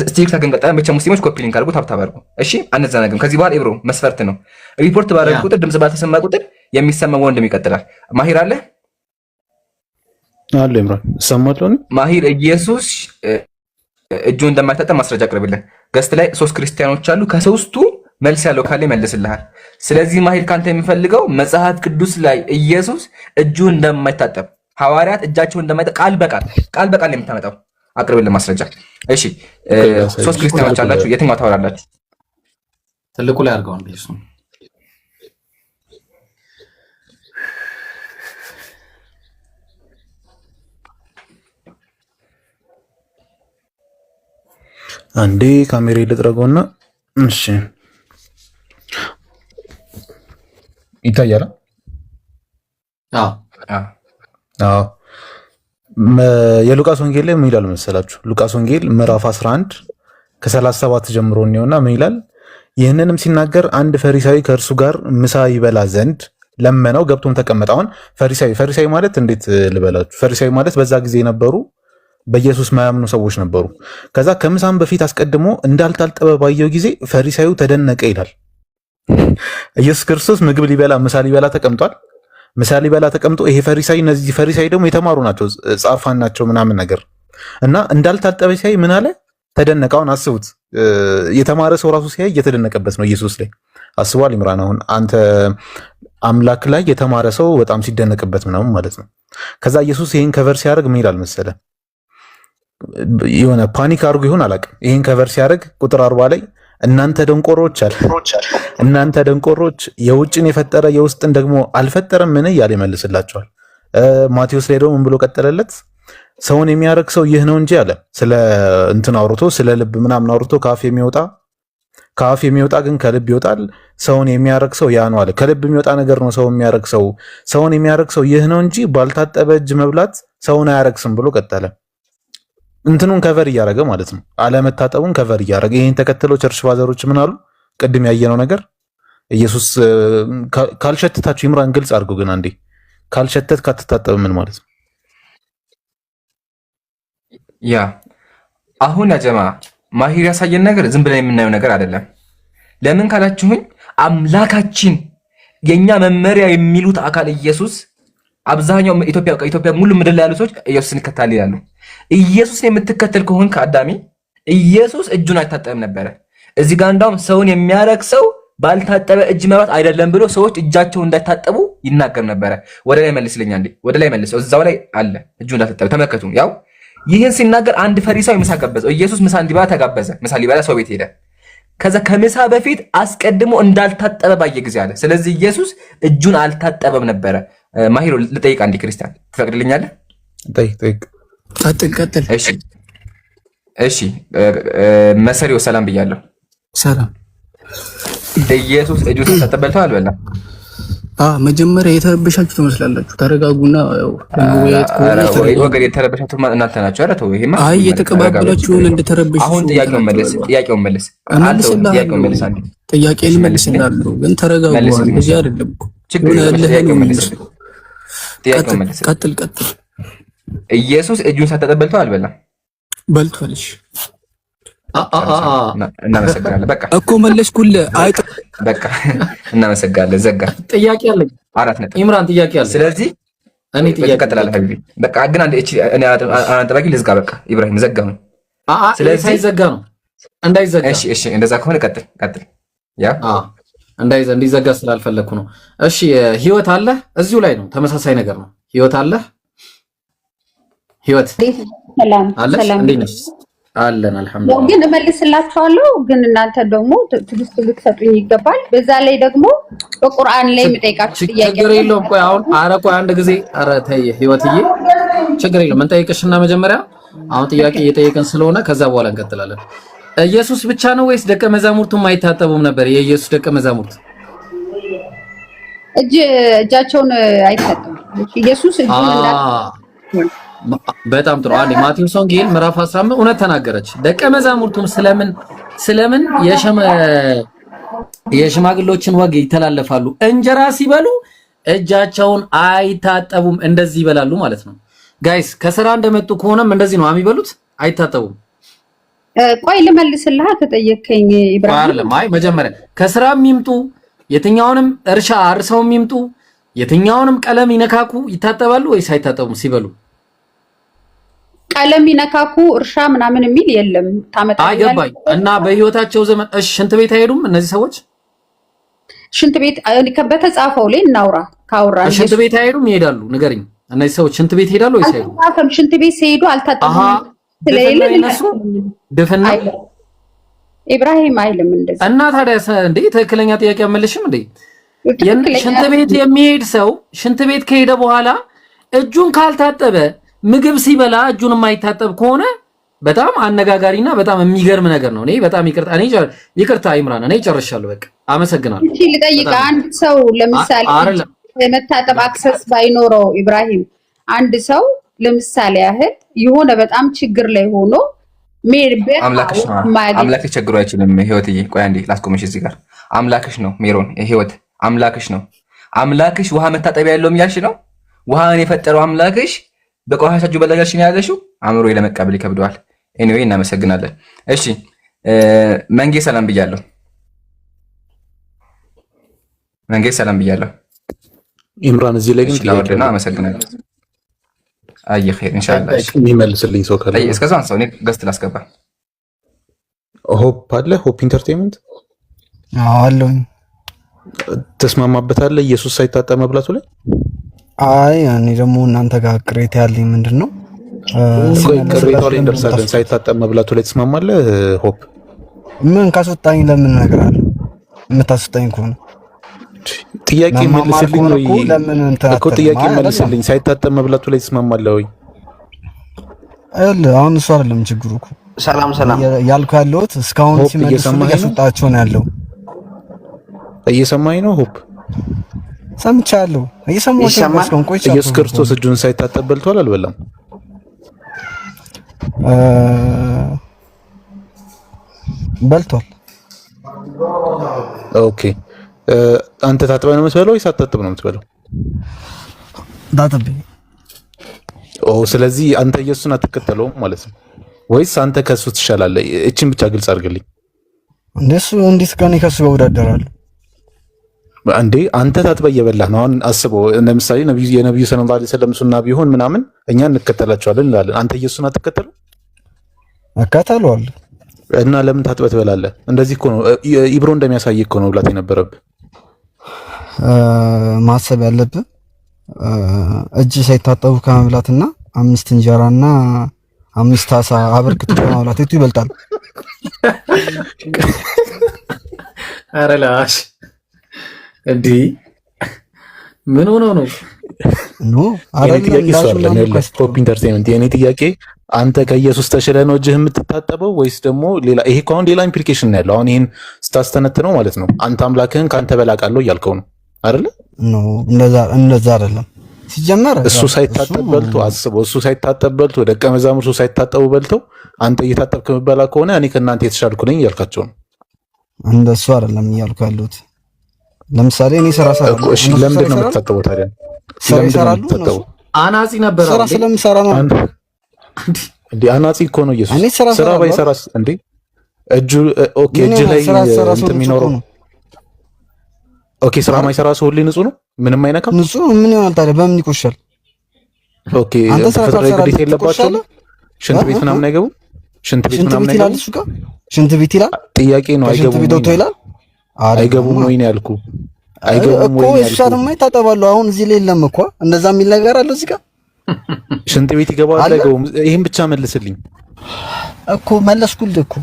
ስቲክ ታገንቀጣ ብቻ ሙስሊሞች ኮፒ ሊንክ አድርጉ፣ ታብታብ አድርጉ። እሺ አንዘናግም። ከዚህ በኋላ ኢብሮ መስፈርት ነው። ሪፖርት ባደረግ ቁጥር ድምጽ ባልተሰማ ቁጥር የሚሰማው ወንድም ይቀጥላል። ማሂር አለ ኢምራን ሰማለሁ። ማሂር ኢየሱስ እጁ እንደማይታጠብ ማስረጃ አቅርብልን። ገስት ላይ 3 ክርስቲያኖች አሉ። ከሶስቱ መልስ ያለው ካለ ይመልስልሃል። ስለዚህ ማሂር ካንተ የሚፈልገው መጽሐፍ ቅዱስ ላይ ኢየሱስ እጁ እንደማይታጠብ ሐዋርያት እጃቸው እንደማይታጠብ ቃል በቃል የምታመጣው አቅርብልን ማስረጃ። እሺ 3 ክርስቲያኖች አላችሁ፣ የትኛው ታወራላችሁ? ትልቁ ላይ አድርገው እንዴ እሱ አንዴ ካሜራ ልጥረገውና እሺ ይታያል። አዎ የሉቃስ ወንጌል ላይ ምን ይላል መሰላችሁ? ሉቃስ ወንጌል ምዕራፍ 11 ከ37 ጀምሮ ነውና ምን ይላል? ይህንንም ሲናገር አንድ ፈሪሳዊ ከእርሱ ጋር ምሳ ይበላ ዘንድ ለመነው፣ ገብቶም ተቀመጠ። አሁን ፈሪሳዊ ማለት እንዴት ልበላችሁ? ፈሪሳዊ ማለት በዛ ጊዜ የነበሩ በኢየሱስ ማያምኑ ሰዎች ነበሩ። ከዛ ከምሳም በፊት አስቀድሞ እንዳልታጠበ ባየው ጊዜ ፈሪሳዩ ተደነቀ ይላል። ኢየሱስ ክርስቶስ ምግብ ሊበላ ምሳ ሊበላ ተቀምጧል። ምሳ ሊበላ ተቀምጦ ይሄ ፈሪሳይ፣ እነዚህ ፈሪሳይ ደግሞ የተማሩ ናቸው፣ ጻፋን ናቸው ምናምን ነገር እና እንዳልታጠበ ሲያይ ምን አለ? ተደነቀ። አሁን አስቡት፣ የተማረ ሰው ራሱ ሲያይ እየተደነቀበት ነው ኢየሱስ ላይ። አስቧል ኢምራን፣ አሁን አንተ አምላክ ላይ የተማረ ሰው በጣም ሲደነቅበት ምናምን ማለት ነው። ከዛ ኢየሱስ ይሄን ከቨር ሲያደርግ ምን ይላል መሰለ? የሆነ ፓኒክ አድርጎ ይሆን አላውቅም። ይሄን ከቨር ሲያደርግ ቁጥር 40 ላይ እናንተ ደንቆሮች አለ፣ እናንተ ደንቆሮች የውጭን የፈጠረ የውስጥን ደግሞ አልፈጠረም ምን እያለ ይመልስላቸዋል። ማቴዎስ ላይ ደግሞ ምን ብሎ ቀጠለለት? ሰውን የሚያረክ ሰው ይህ ነው እንጂ አለ። ስለ እንትን አውርቶ ስለ ልብ ምናምን አውርቶ ከአፍ የሚወጣ ግን ከልብ ይወጣል። ሰውን የሚያረክ ሰው ያ ነው አለ። ከልብ የሚወጣ ነገር ነው ሰው የሚያረክ ሰው። ሰውን የሚያረክ ሰው ይህ ነው እንጂ ባልታጠበ እጅ መብላት ሰውን አያረክስም ብሎ ቀጠለ። እንትኑን ከቨር እያደረገ ማለት ነው። አለመታጠቡን ከቨር እያደረገ ይሄን ተከትሎ ቸርች ፋዘሮች ምን አሉ? ቅድም ያየነው ነገር ኢየሱስ ካልሸተታችሁ ይምራን ግልጽ አድርጎ ግን አንዴ ካልሸተት ካትታጠብ ምን ማለት ነው? ያ አሁን ያጀማ ማሂር ያሳየን ነገር ዝም ብለን የምናየው ነገር አይደለም። ለምን ካላችሁኝ አምላካችን የኛ መመሪያ የሚሉት አካል ኢየሱስ አብዛኛው ኢትዮጵያ ሙሉ ምድር ላይ ያሉ ሰዎች ኢየሱስን ይከተላሉ ይላሉ። ኢየሱስን የምትከተል ከሆንክ አዳሚ ኢየሱስ እጁን አይታጠብም ነበረ። እዚህ ጋር እንዳውም ሰውን የሚያረክ ሰው ባልታጠበ እጅ መብላት አይደለም ብሎ ሰዎች እጃቸው እንዳይታጠቡ ይናገር ነበረ። ወደ ላይ መልስልኛ እንዴ፣ ወደ ላይ መልሰው፣ እዛው ላይ አለ እጁ እንዳይታጠበ ተመልከቱ። ያው ይህን ሲናገር አንድ ፈሪሳዊ ምሳ ጋበዘው። ኢየሱስ ምሳ እንዲበላ ተጋበዘ። ምሳ ሊበላ ሰው ቤት ሄደ። ከዛ ከምሳ በፊት አስቀድሞ እንዳልታጠበ ባየ ጊዜ አለ። ስለዚህ ኢየሱስ እጁን አልታጠበም ነበረ። ማሂሮ ልጠይቅ አንዴ፣ ክርስቲያን ትፈቅድልኛለህ? ጠይቅ። ቀጥል። እሺ መሰሪው ሰላም ብያለሁ። ሰላም። ኢየሱስ እጁን ተጠበልተው አልበላም? መጀመሪያ የተረበሻችሁ ትመስላላችሁ። ተረጋጉና ወገን የተረበሻችሁ እናንተ ናችሁ። ኧረ ተው፣ ይሄማ አይ የተቀባበላችሁን እንደተረበሹ። አሁን ጥያቄውን መልስ። ጥያቄውን መልስ። ጥያቄን መልስላለሁ፣ ግን ተረጋጉ። እንደዚህ አይደለም እኮ ጥያቄውን መልስ። ቀጥል። ኢየሱስ እጁን ሳይታጠብ አልበላም? በልቷል። እሺ እናመሰግናለን። በቃ እኮ መለስኩልህ። አይ በቃ እናመሰግናለን። ዘጋ። ጥያቄ አለኝ። 4 ነጥብ ኢምራን ጥያቄ አለኝ። ስለዚህ እኔ ጥያቄ ቀጥላለሁ ሀቢቢ። በቃ ግን አንዴ እኔ አንጠባቂ ልዝጋ። በቃ ኢብራሂም ዘጋ ነው። ስለዚህ ሳይዘጋ ነው እንዳይዘጋ። እሺ እንደዛ ከሆነ ቀጥል። ያ እንዲዘጋ ስላልፈለኩ ነው። እሺ ህይወት አለ እዚሁ ላይ ነው። ተመሳሳይ ነገር ነው። ህይወት አለ። ህይወት ሰላም እንዴት ነሽ? አለን አልሐምዱሊላህ። ግን እመልስላችኋለሁ፣ ግን እናንተ ደግሞ ትዕግስት ልትሰጡኝ ይገባል። በዛ ላይ ደግሞ በቁርአን ላይ የምጠይቃችሁ ጥያቄ ችግር የለውም። ቆይ አሁን ቆይ አንድ ጊዜ ተይ ህይወትዬ፣ ችግር የለውም። እንጠይቅሽና መጀመሪያ አሁን ጥያቄ እየጠየቅን ስለሆነ ከዛ በኋላ እንቀጥላለን። ኢየሱስ ብቻ ነው ወይስ ደቀ መዛሙርቱም አይታጠቡም ነበር? የኢየሱስ ደቀ መዛሙርት እጃቸውን አይታጠቡም። ኢየሱስ እጁን በጣም ጥሩ። አንዴ ማቴዎስ ወንጌል ምዕራፍ 15 እውነት ተናገረች። ደቀ መዛሙርቱም ስለምን የሽማግሎችን ወግ ይተላለፋሉ? እንጀራ ሲበሉ እጃቸውን አይታጠቡም፣ እንደዚህ ይበላሉ ማለት ነው። ጋይስ ከስራ እንደመጡ ከሆነም እንደዚህ ነው የሚበሉት፣ አይታጠቡም። ቆይ ልመልስልህ ተጠየቀኝ ኢብራሂም። አይደለም አይ መጀመሪያ ከስራ የሚምጡ የትኛውንም እርሻ አርሰው የሚምጡ የትኛውንም ቀለም ይነካኩ ይታጠባሉ ወይስ አይታጠቡም ሲበሉ? ቀለም ይነካኩ እርሻ ምናምን የሚል የለም። ታመጣ አይገባኝ እና በህይወታቸው ዘመን እሺ ሽንት ቤት አይሄዱም እነዚህ ሰዎች? ሽንት ቤት በተጻፈው ላይ እናውራ ካወራን ሽንት ቤት አይሄዱም ይሄዳሉ? ንገረኝ። እነዚህ ሰዎች ሽንት ቤት ይሄዳሉ ወይስ አይሄዱም? አልተጻፈም። ሽንት ቤት ሲሄዱ አልታጠቡም ስለሌለ ድፍና ኢብራሂም አይልም እንደዚህ። እና ታዲያ እንዴ ትክክለኛ ጥያቄ አመለሽም እንዴ? ሽንት ቤት የሚሄድ ሰው ሽንት ቤት ከሄደ በኋላ እጁን ካልታጠበ ምግብ ሲበላ እጁን የማይታጠብ ከሆነ በጣም አነጋጋሪና በጣም የሚገርም ነገር ነው። እኔ በጣም ይቅርታ ኢምራን፣ እኔ ጨርሻለሁ። በቃ አመሰግናለሁ። እሺ ልጠይቅ። አንድ ሰው ለምሳሌ የመታጠብ አክሰስ ባይኖረው ኢብራሂም፣ አንድ ሰው ለምሳሌ ያህል የሆነ በጣም ችግር ላይ ሆኖ ሜርቤት አምላክሽ ቸግሮ አይችልም። ህይወትዬ ቆይ አንዴ ላስቆምሽ እዚህ ጋር። አምላክሽ ነው ሜሮን፣ ህይወት አምላክሽ ነው። አምላክሽ ውሃ መታጠቢያ ያለው እያልሽ ነው። ውሃን የፈጠረው አምላክሽ በቆሻሻ እጁ በለጋሽ ነው ያለሽው። አእምሮ ለመቀበል ይከብደዋል። ኤኒዌይ እናመሰግናለን። እሺ መንጌ ሰላም ብያለሁ። መንጌ ሰላም ብያለሁ። ኢምራን እዚህ ላይ ግን ጥያቄ ነው። አመሰግናለሁ። አይ ኸይር ኢንሻአላህ። እሺ የሚመልስልኝ ሰው ካለ እስከዛው አንሳው። እኔ ገስት ላስገባ። ሆፕ አለ ሆፕ ኢንተርቴይንመንት አለው። ተስማማበታለህ ኢየሱስ ሳይታጠብ መብላቱ ላይ? አይ እኔ ደግሞ እናንተ ጋር ቅሬታ ያለኝ ምንድነው? ቅሬታው ላይ እንደርሳለን። ሳይታጠብ መብላቱ ላይ ተስማማለህ? ሆፕ ምን ካስወጣኝ ለምን ነገር አለ? የምታስወጣኝ ከሆነ ጥያቄ መልስልኝ ወይ እኮ ጥያቄ መልስልኝ። ሳይታጠብ መብላቱ ላይ ተስማማለህ ወይ? አሁን እሱ አይደለም ችግሩ እኮ። ሰላም ያልኩ ያለሁት እስካሁን ሲመልሱ ያስወጣቸው ነው ያለው። እየሰማኸኝ ነው ሆፕ? ሰምቻለሁ። ኢየሱስ ክርስቶስ እጁን ሳይታጠብ በልቷል አልበላም? በልቷል። ኦኬ አንተ ታጥበህ ነው የምትበለው ወይስ አታጥብ ነው የምትበለው? ታጥብ። ስለዚህ አንተ ኢየሱስን አትከተለውም ማለት ነው ወይስ አንተ ከሱ ትሻላለህ? እቺን ብቻ ግልጽ አድርግልኝ። እንደሱ እንዴት ከኔ ከሱ ጋር ወዳደራለሁ እንዴ? አንተ ታጥበህ እየበላህ ነው። አሁን አስበው፣ ለምሳሌ የነብዩ ሰለላሁ ዐለይሂ ወሰለም ሱና ቢሆን ምናምን እኛ እንከተላቸዋለን እንላለን። አንተ ኢየሱስን አትከተለው? እከተለዋለሁ። እና ለምን ታጥበህ ትበላለህ? እንደዚህ እኮ ነው ኢብሮ እንደሚያሳይ እኮ ነው ብላት የነበረብህ። ማሰብ ያለብህ እጅ ሳይታጠቡ ከመብላትና 5 እንጀራና 5 አሳ አበርክቶ ከመብላት የቱ ይበልጣል? ኧረ ላሽ እንዴ ምን ሆኖ ነው? ፖፕ ኢንተርቴይንመንት የኔ ጥያቄ አንተ ከኢየሱስ ተሽለህ ነው እጅህ የምትታጠበው ወይስ ደግሞ ሌላ? ይሄ እኮ አሁን ሌላ ኢምፕሊኬሽን ነው ያለው። አሁን ይሄን ስታስተነትነው ማለት ነው አንተ አምላክህን ካንተ በላቃለሁ እያልከው ነው አይደለ? እንደዛ አይደለም። ሲጀመር እሱ ሳይታጠብ በልቶ አስበው፣ እሱ ሳይታጠብ በልቶ ደቀ መዛሙርቱ ሳይታጠቡ በልተው አንተ እየታጠብክ የምትበላ ከሆነ እኔ ከእናንተ የተሻልኩ ነኝ እያልካቸው ነው። እንደሱ አይደለም እያልኩ ያለሁት። ለምሳሌ እኔ ስራ ሰራለሁ። እሺ ለምንድን ነው የምትታጠበው ታዲያ? ስራ ይሰራሉ እነሱ። አናጺ ነበር ስራ ስለምሰራ ነው እንዴ? አናጺ እኮ ነው ኢየሱስ። ስራ ባይሰራስ እንዴ? እጁ ኦኬ፣ እጅ ላይ እንትን የሚኖረው ኦኬ። ስራ ማይሰራ ሰው ሁሌ ንጹህ ነው፣ ምንም አይነካም። ንጹህ ምን ይሆናል ታዲያ? በምን ይቆሻል? ኦኬ፣ ተፈጥሯዊ ግዴታ የለባቸውም። ሽንት ቤት ምናምን አይገቡም? ሽንት ቤት ምናምን አይገቡም? ሽንት ቤት ይላል። ጥያቄ ነው። አይገቡም ይላል። አይገቡም ወይ ነው ያልኩ? አይገቡም ወይ ነው ያልኩ? እኮ እሷ ይታጠባሉ። አሁን እዚህ ላይ የለም እኮ እንደዛ የሚል ነገር አለ እዚህ ጋር። ሽንት ቤት ይገባል አይገቡም? ይሄን ብቻ መልስልኝ እኮ። መለስኩልህ እኮ።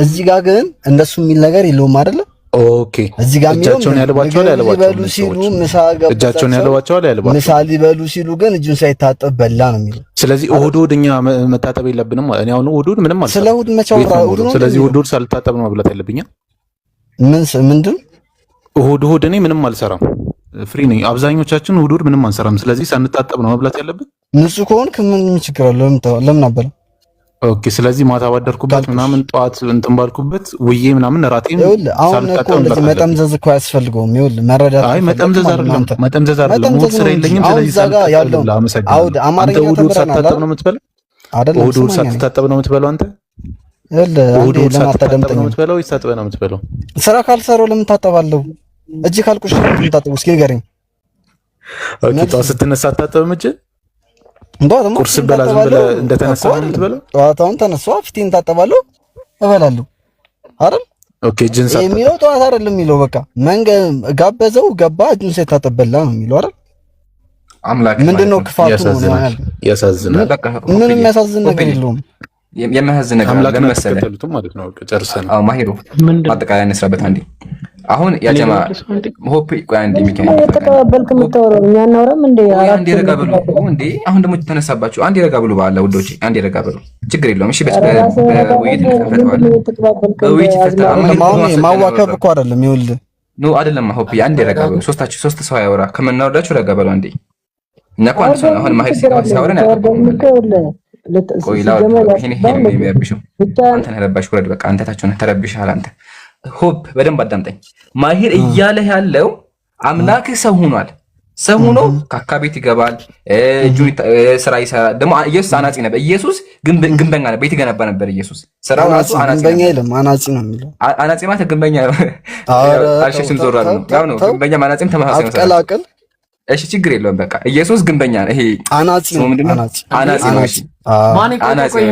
እዚህ ጋር ግን እንደሱ የሚል ነገር የለውም አይደለ? ኦኬ። እዚህ ጋር እጃቸውን ያልባቸዋል ያልባቸው ሲሉ ምሳ ገባ። እጃቸውን ያልባቸዋል ያልባቸው ምሳ ሊበሉ ሲሉ ግን እጁን ሳይታጠብ በላ ነው የሚለው። ስለዚህ እሑድ እኛ መታጠብ የለብንም ማለት ነው። አሁን እሑድ ምንም ማለት ስለ እሑድ መቻው ነው። ስለዚህ እሑድ ሳልታጠብ ነው መብላት ያለብኝ። ምንድን እሑድ እኔ ምንም አልሰራም፣ ፍሪ ነኝ። አብዛኞቻችን እሑድ ምንም አንሰራም። ስለዚህ ሳንታጠብ ነው መብላት ያለብን። ንጹህ ከሆንክ ምን ችግር አለው? ለምን አበላ? ኦኬ። ስለዚህ ማታ ባደርኩበት ምናምን ጠዋት እንትን ባልኩበት ውዬ ምናምን ራቴን አሁን እኮ እንደዚህ መጠምዘዝ እኮ አያስፈልገውም። ይኸውልህ መረዳት አይ መጠምዘዝ አይደለም ሞት ስራ የለኝም። ስለዚህ ሳልቀበል አመሰግናለሁ። አንተ ውዱድ ሳትታጠብ ነው የምትበላው አይደለም? ውዱድ ሳትታጠብ ነው የምትበላው አንተ? ውዱድ ሳትታጠብ ነው የምትበላው ወይስ ታጥበህ ነው የምትበላው? ስራ ካልሰራው ለምን ታጠባለሁ? እጅ ካልቆሸሸ ለምን ታጠቡ? እስኪ ንገረኝ። ኦኬ ጠዋት ስትነሳ አታጠብም እጅ? ቁርስ በላ ዝም ብለህ እንደተነሳ ነው የምትበላው? ጠዋታውን ተነሳው ፊቴን ታጠባለሁ እበላለሁ አይደል? ኦኬ እጅን ሳትታጠብ የሚለው ጠዋት አይደለም የሚለው በቃ ጋበዘው ገባ እጁን ሳይታጠብ በላ ነው የሚለው አይደል? አምላክ ምንድነው ክፋቱ ነው? ያሳዝናል። ምንም የሚያሳዝን ነገር የለውም። የሚያሳዝን ነገር አምላክ መሰለህ ማለት ነው። ጨርሰን ማሂሩ አጠቃላይ እንስራበት አንዴ። አሁን ያጀማ ሆፕ ቆይ አንዴ ሚካኤል ተቀበልክ የምታወራው እኛ እናወራም እንዴ? አንዴ ረጋ ብሉ እንዴ! አሁን ደግሞ ተነሳባችሁ። አንዴ ረጋ ብሉ ባላ ውዶቼ፣ አንዴ ረጋ ብሉ። ችግር የለውም። እሺ በውይይት በውይይት ማዋከብ እኮ አይደለም። ይኸውልህ ኖ አይደለም። ሆፕ አንዴ ረጋ ብሉ። ሶስት ሰው ያወራ ከምናወርዳችሁ ረጋ ብሉ አንዴ። እና እኮ አንድ ሰው አሁን ማሂር ሲያወራን ያለው ቆይ ላውራ። ይሄን የሚያብሽው አንተ ነህ። ረባሽ ውረድ። በቃ አንተ ታችሁ ነህ። ተረብሽሃል አንተ። ሆፕ በደንብ አዳምጠኝ። ማሂር እያለህ ያለው አምላክህ ሰው ሆኗል። ሰው ሆኖ ከአካባቢት ይገባል፣ እጁን ስራ ይሰራል። ደግሞ ኢየሱስ አናጺ ነበር። ኢየሱስ ግንበኛ ነበር። ቤት ይገነባ ነበር። ኢየሱስ ስራው ራሱ አናጺ ግንበኛ የለም አናጺ ነው የሚለው። አናጺ ማለት ግንበኛ አልሽም ዞራል ነው ያው ነው። ግንበኛ አናጺም ተመሳሳይ ነው። አቀላቀል እሺ ችግር የለውም። በቃ ኢየሱስ ግንበኛ ነው። ይሄ አናጺ ነው። አናጺ ነው። እሺ ማን ይቆይ?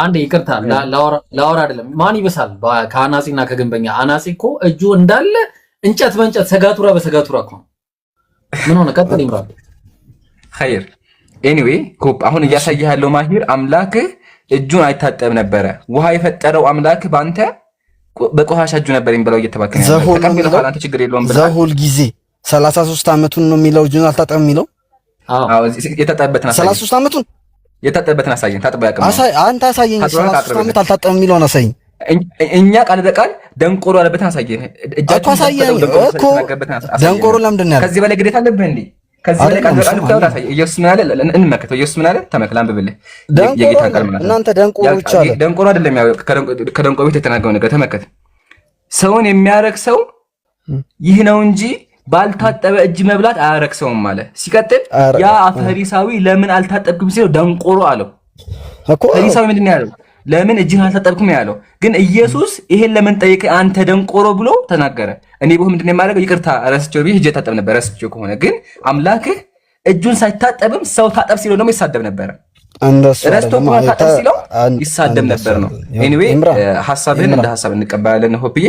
አንዴ ይቅርታ ላወራ አይደለም። ማን ይበሳል ከአናጺና ከግንበኛ? አናጺ እኮ እጁ እንዳለ እንጨት በእንጨት ሰጋቱራ በሰጋቱራ እኮ ምን ሆነ? ቀጥል ይምራል። ኸይር ኤኒዌይ ኮፕ አሁን እያሳየህ ያለው ማሂር አምላክህ እጁን አይታጠብ ነበረ። ውሃ የፈጠረው አምላክህ በአንተ በቆሻሻ እጁ ነበር የሚበላው እየተባከነ ነበር። ተቀበለው አንተ ችግር የለውም ብለህ ዘሁል ጊዜ 33 ዓመቱን ነው የሚለው እጁን አልታጠብም የሚለው። አዎ የታጠበበትን አሳየኝ። 33 ዓመቱን የታጠበበትን አሳየኝ። ታጥቦ ያውቅም አንተ አሳየኝ። 33 ዓመት አልታጠብም የሚለውን አሳየኝ። እኛ ቃል በቃል ደንቆሮ ያለበትን አሳየኝ። እጃችሁ አሳየኝ እኮ ደንቆሮ ለምንድን ነው ያለው? ከዚህ በላይ ግዴታ አለብህ እንዴ? ከዚህ በላይ ቃል በቃል ብታወራ አሳየኝ። ኢየሱስ ምን አለ? እንመከተው። ኢየሱስ ምን አለ? ተመክላ አንብብልህ። የጌታን ቃል ማለት እናንተ ደንቆሮ ብቻ አለ። ደንቆሮ አይደለም ያው ከደንቆሮ ቤት የተናገረው ነገር ተመከተ። ሰውን የሚያረክ ሰው ይህ ነው እንጂ ባልታጠበ እጅ መብላት አያረክሰውም አለ። ሲቀጥል ያ ፈሪሳዊ ለምን አልታጠብክም ሲለው ደንቆሮ አለው እኮ። ፈሪሳዊ ምንድን ነው ያለው? ለምን እጅህን አልታጠብክም ያለው። ግን ኢየሱስ ይሄን ለምን ጠይቀህ አንተ ደንቆሮ ብሎ ተናገረ። እኔ ብሆን ምንድን ነው የማደርገው? ይቅርታ ረስቼው ቢሆን እጄ ታጠብ ነበር። ረስቼው ከሆነ ግን አምላክህ እጁን ሳይታጠብም ሰው ታጠብ ሲለው ደግሞ ይሳደብ ነበር። ረስቶ ከሆነ ታጠብ ሲለው ይሳደብ ነበር ነው። ኤኒዌይ ሐሳብህን እንደ ሐሳብ እንቀበላለን። ሆፕዬ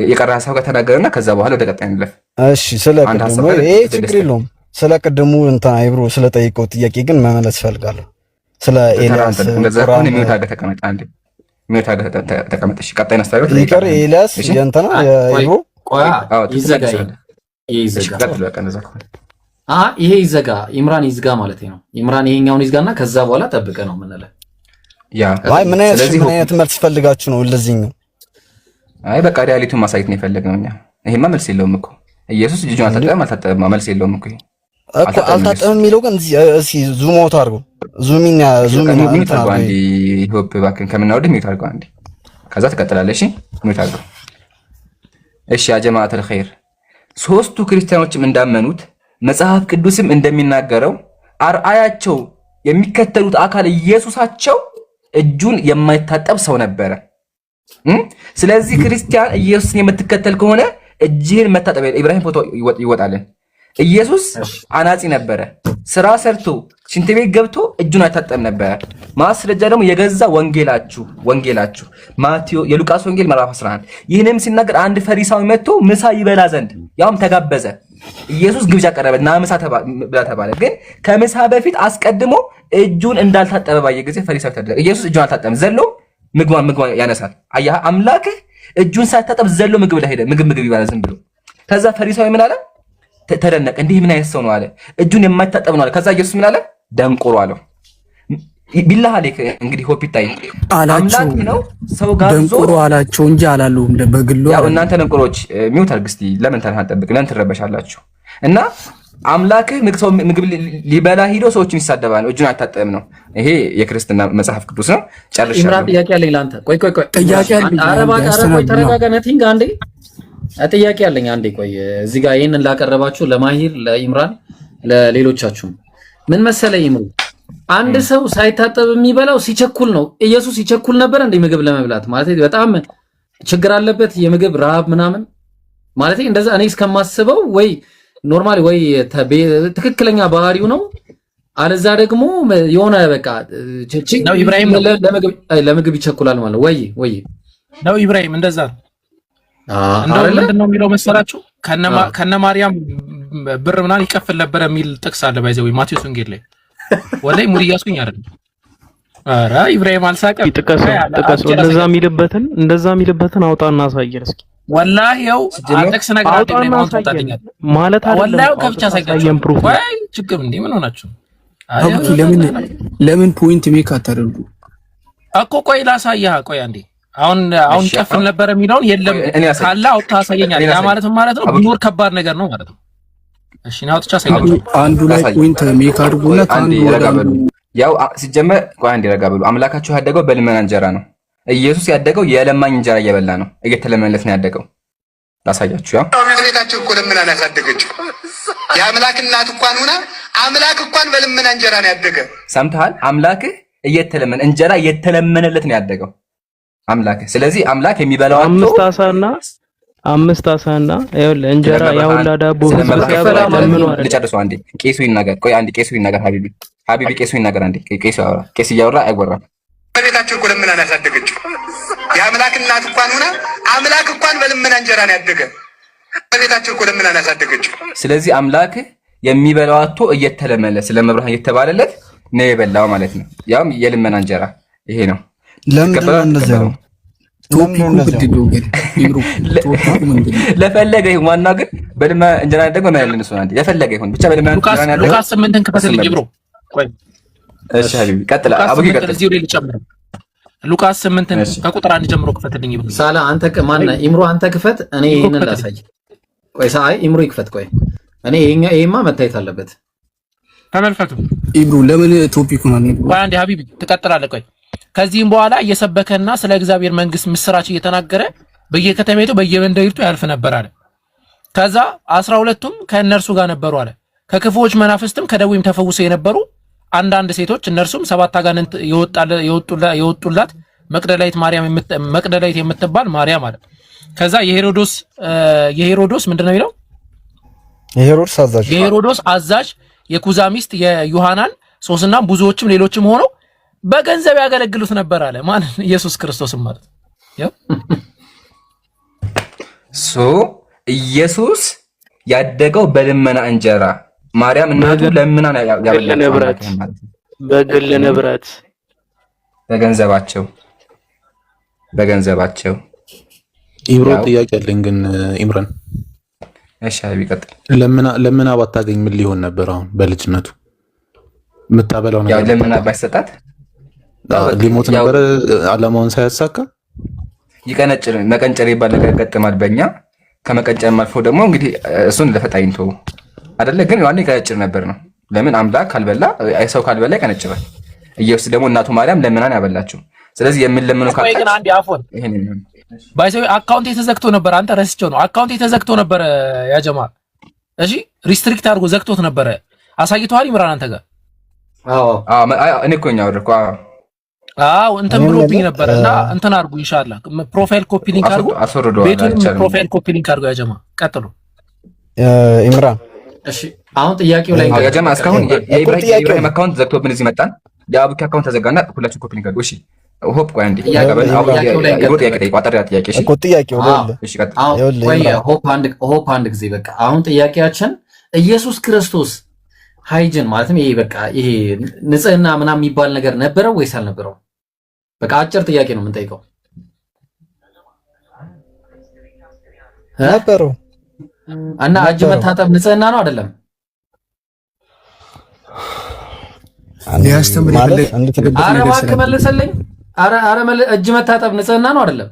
የቀረ ሐሳብ ጋር ተናገረና ከዛ በኋላ ወደ ቀጣይ እንለፍ። እሺ ስለ ቅድሙ ይሄ ችግር የለውም። ስለ ቅድሙ እንትን አይብሮ ስለ ጠይቀው ጥያቄ ግን መመለስ ፈልጋለሁ። ስለ ኤልያስ ቁርአን የሚወጣ ጋር ተቀመጥ። አንዴ የሚወጣ ጋር ተቀመጥ። እሺ ቀጣይ እናስተላልፍ። ይቀር ኤልያስ የእንትና የአይብሮ ይዘጋ። ይሄ ይዘጋ። ኢምራን ይዝጋ ማለት ነው። ኢምራን ይሄኛውን ይዝጋና ከዛ በኋላ ጠብቀ ነው የምንለው። ያ አይ ምን አይነት መልስ ፈልጋችሁ ነው ለዚህኛው? አይ በቃ ሪያሊቲውን ማሳየት ነው የፈለግነው እኛ። ይሄማ መልስ የለውም እኮ ኢየሱስ እጁን አልታጠበም መልስ የለውም እኮ አልታጠበም የሚለው ግን እሺ ዙም አውት አድርገው ዙሚን ታርገው አንዴ ሆፕ ባክን ከምናወድ ሚውት አድርገው አንዴ ከዛ ትቀጥላለህ። እሺ ሚውት አድርገው። እሺ ያ ጀማዓተል ኸይር ሶስቱ ክርስቲያኖችም እንዳመኑት መጽሐፍ ቅዱስም እንደሚናገረው አርአያቸው የሚከተሉት አካል ኢየሱሳቸው እጁን የማይታጠብ ሰው ነበረ። ስለዚህ ክርስቲያን ኢየሱስን የምትከተል ከሆነ እጅህን መታጠብ ኢብራሂም ፎቶ ይወጣልን። ኢየሱስ አናጺ ነበረ። ስራ ሰርቶ ሽንት ቤት ገብቶ እጁን አይታጠብም ነበረ። ማስረጃ ደግሞ የገዛ ወንጌላችሁ ማቴዎ የሉቃስ ወንጌል ምዕራፍ 11 ይህንም ሲናገር አንድ ፈሪሳዊ መጥቶ ምሳ ይበላ ዘንድ ያውም ተጋበዘ። ኢየሱስ ግብዣ ቀረበና ምሳ ተባለ። ግን ከምሳ በፊት አስቀድሞ እጁን እንዳልታጠበ ባየ ጊዜ ፈሪሳዊ ተደረገ። ኢየሱስ እጁን አልታጠበም። ዘሎ ምግብ ያነሳል። አያህ አምላክህ እጁን ሳይታጠብ ዘሎ ምግብ ላይ ሄደ። ምግብ ይባላል ዝም ብሎ። ከዛ ፈሪሳዊ ምን አለ? ተደነቀ። እንዲህ ምን አይነት ሰው ነው አለ። እጁን የማይታጠብ ነው አለ። ከዛ ኢየሱስ ምን አለ? ደንቆሮ አለው። ቢላህ አለክ እንግዲህ ሆፕ ይታይ አምላክ ነው ሰው ጋር ደንቆሮ አላቸው እንጂ አላሉም። በግሉ ያው እናንተ ደንቆሮች ሚውት አድርግ እስቲ። ለምን ተናጠብቅ ለምን ትረበሻላችሁ? እና አምላክህ ምግብ ሊበላ ሂዶ ሰዎችን ይሳደባል፣ እጁን አልታጠበም ነው። ይሄ የክርስትና መጽሐፍ ቅዱስ ነው። ጨርሻለሁ። ኢምራን ጥያቄ አለኝ ለአንተ። ቆይ ጥያቄ አለኝ። ቆይ ተረጋጋ። ነቲንግ አንዴ ጥያቄ አለኝ አንዴ። ቆይ እዚህ ጋር ይሄንን ላቀረባችሁ ለማሂር፣ ለኢምራን፣ ለሌሎቻችሁም ምን መሰለህ ይምሩ፣ አንድ ሰው ሳይታጠብ የሚበላው ሲቸኩል ነው። ኢየሱስ ይቸኩል ነበር እንደ ምግብ ለመብላት ማለት በጣም ችግር አለበት የምግብ ረሃብ ምናምን ማለት እንደዛ እኔ እስከማስበው ወይ ኖርማሊ ወይ ትክክለኛ ባህሪው ነው። አለዛ ደግሞ የሆነ በቃ ነው ኢብራሂም ለምግብ ይቸኩላል ማለት ወይ ነው ኢብራሂም እንደዛ እንደው ምንድነው የሚለው መሰላችሁ ከነ ማርያም ብር ምናምን ይከፍል ነበር የሚል ጥቅስ አለ ባይዘው ማቴዎስ ወንጌል ላይ ወላይ ሙድ እያስኩኝ አይደል? ኧረ ኢብራሂም አልሳቀም። ጥቀሰው እንደዛ የሚልበትን አውጣና አሳየን እስኪ። ወላሂ ያው ጥቅስ ነገር አይደለም ታውጣልኛል ማለት አይደለም። ወላሂ ከብቻ ሳይቀየም ፕሩፍ ወይ ችግር እንዴ ምን ሆናችሁ? አውቂ ለምን ፖይንት ሜክ አታደርጉ እኮ? ቆይ ላሳየህ። ቆይ አንዴ አሁን ይከፍል ነበር የሚለውን የለም ካለ አውጣ አሳየኛል። ያ ማለት ነው ቢኖር ከባድ ነገር ነው ማለት ነው። እሺ ነው አውጥቻ ሳይቀር አንዱ ላይ ፖይንት ሜክ አድርጉና አንዱ ወዳሉ ያው ሲጀመር ቆይ አንዴ ረጋበሉ። አምላካችሁ ያደገው በልመና እንጀራ ነው። ኢየሱስ ያደገው የለማኝ እንጀራ እየበላ ነው። እየተለመነለት ነው ያደገው። ላሳያችሁ። ያው ቤታችን እኮ ለምን አላሳደገችው? የአምላክ እናት እንኳን ሆና አምላክ እንኳን በልመና እንጀራ ነው ያደገ። ሰምተሃል? አምላክህ እየተለመነ እንጀራ እየተለመነለት ነው ያደገው አምላክህ። ስለዚህ አምላክ የሚበላው አምስት አሳና ይኸውልህ እንጀራ ያውላ ዳቦ ሲያበላ ለምን ወረ ልጨርሰው አንዴ። ቄሱ ይናገር። ቆይ አንዴ ቄሱ ይናገር። ሀቢቢ ቄሱ ይናገር አንዴ። ቄሱ ያወራ። ቄስ እያወራ አይወራም። በቤታችን እኮ ለምን አላሳደገችው? የአምላክ እናት እንኳን ሆና አምላክ እንኳን በልመና እንጀራ ነው ያደገ። በቤታችን እኮ ለምን አላሳደገችው? ስለዚህ አምላክህ የሚበላው አጥቶ እየተለመነ ስለመብርሃን እየተባለለት ነው የበላው ማለት ነው። ያውም የልመና እንጀራ ይሄ ነው። ለምን እንደዚህ ነው? ለፈለገ ይሁን ዋናው ግን በልመና እንጀራ ደግሞ ነው ያለን እሱ አንዴ ለፈለገ ይሁን ብቻ በልመና እንጀራ ነው ያለው። ሉቃስ 8ን ክፈትልኝ ብሮ። ቆይ እሺ ሀቢቢ ቀጥል። አቡጊ ቀጥል። እዚሁ ላይ ልጨምር። ሉቃስ 8ን ከቁጥር 1 ጀምሮ ክፈትልኝ ብሮ። ሳላ አንተ ማን ኢምሮ አንተ ክፈት፣ እኔ ይሄንን ላሳይ። ቆይ ሳይ ኢምሮ ይክፈት። ቆይ እኔ ይሄማ መታየት አለበት። ተመልከቱ ኢብሩ ለምን ቶፒኩን አንዴ ቆይ አንዴ ሀቢቢ ትቀጥላለህ። ቆይ ከዚህም በኋላ እየሰበከና ስለ እግዚአብሔር መንግስት ምስራች እየተናገረ በየከተማይቱ በየመንደሪቱ ያልፍ ነበር አለ። ከዛ 12ቱም ከእነርሱ ጋር ነበሩ አለ። ከክፉዎች መናፍስትም ከደዌም ተፈውሰው የነበሩ አንዳንድ ሴቶች እነርሱም 7 አጋንንት የወጡላት መቅደላዊት የምትባል ማርያም አለ። ከዛ የሄሮዶስ ምንድነው የሚለው? የሄሮዶስ አዛዥ የኩዛ ሚስት የዮሐናን ሶስናም ብዙዎችም ሌሎችም ሆነው በገንዘብ ያገለግሉት ነበር አለ። ማን? ኢየሱስ ክርስቶስም ማለት ያው ኢየሱስ ያደገው በልመና እንጀራ፣ ማርያም እናቱ ለምና ያበላች በግል ንብረት በገንዘባቸው ኢብሮ ጥያቄ አለኝ ግን ኢምራን። እሺ ይቀጥል። ለምና ባታገኝ ምን ሊሆን ነበር? አሁን በልጅነቱ የምታበላው ነገር ያው ለምና ባይሰጣት ሊሞት ነበር። አላማውን ሳያሳካ ይቀነጭር መቀንጨር ይባል ነገር ገጥማል በእኛ። ከመቀንጨርም አልፎ ደግሞ እንግዲህ እሱን ለፈጣይንቶ አይደለ ግን ያኔ ይቀነጭር ነበር ነው። ለምን አምላክ ካልበላ ሰው ካልበላ ይቀነጭራል። ኢየሱስ ደግሞ እናቱ ማርያም ለምናን ያበላችው። ስለዚህ የምንለምነው ካለ ግን አንድ አፎን ባይሰው አካውንት የተዘግቶ ነበር። አንተ ረስቼው ነው አካውንት የተዘግቶ ነበር ያ ጀማ። እሺ ሪስትሪክት አድርጎ ዘግቶት ነበር። አሳይቷል ኢምራን አንተ ጋር? እኔ እኮ ነው አወርኩ። እንትን ብሎብኝ ነበር እና እንትን አድርጉ ኢንሻአላህ። ፕሮፋይል ኮፒ ሊንክ አድርጉ። ቤቱን ፕሮፋይል ኮፒ ሊንክ አድርጉ። ያ ጀማ ቀጥሉ። ኢምራን እሺ አሁን ጥያቄው ላይ ያ ጀማ እስካሁን የኢብራሂም አካውንት ዘግቶብን እዚህ መጣን። የአቡኪ አካውንት ተዘጋና ሁላችሁ ኮፒ ሊንክ አድርጉ። እሺ ሆፕ ቆይ አንዴ ሆፕ አንድ ጊዜ በቃ አሁን ጥያቄያችን ኢየሱስ ክርስቶስ ሃይጅን ማለትም ይሄ በቃ ይሄ ንጽህና ምናምን የሚባል ነገር ነበረው ወይስ አልነበረው? በቃ አጭር ጥያቄ ነው የምንጠይቀው። ነበረው እና እጅ መታጠብ ንጽህና ነው አይደለም? ሊያስተምር ኧረ እባክህ መልስልኝ። ኧረ እጅ መታጠብ ንጽህና ነው አይደለም?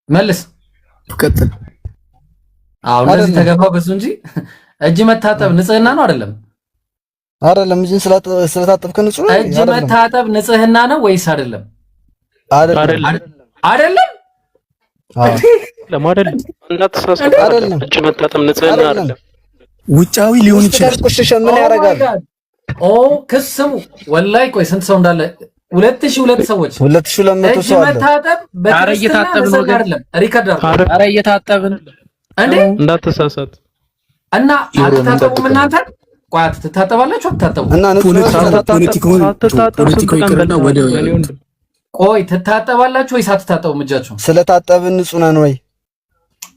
መልስ። ቀጥል። አሁን እንደዚህ ተገባበሱ እንጂ እጅ መታጠብ ንጽህና ነው አይደለም? አይደለም። እጅን ስለታጠብክ ንጹህ ነው? እጅ መታጠብ ንጽህና ነው ወይስ አይደለም? አይደለም። ለማደለም እንዳትሳሳት። አይደለም። እጅ መታጠብ ንጽህና አይደለም። ውጫዊ ሊሆን ይችላል። ቆሽሽ ምን ያደርጋል? ኦ ክስሙ ወላይ ቆይ ስንት ሰው እንዳለ 2002 ሰዎች 2200 ሰው አለ። መታጠብ በእየታጠብን ነው አይደለም? ሪከርድ አድርጉ። ኧረ እየታጠብን እንዴ እንዳትሳሳት። እና አትታጠቡም እናንተ? ቆይ ትታጠባላችሁ አትታጠቡ? እና ፖለቲካውን ይቅርና ወደ ቆይ ትታጠባላችሁ ወይስ አትታጠቡም? እጃችሁ ስለታጠብን ንጹህ ነን ወይ?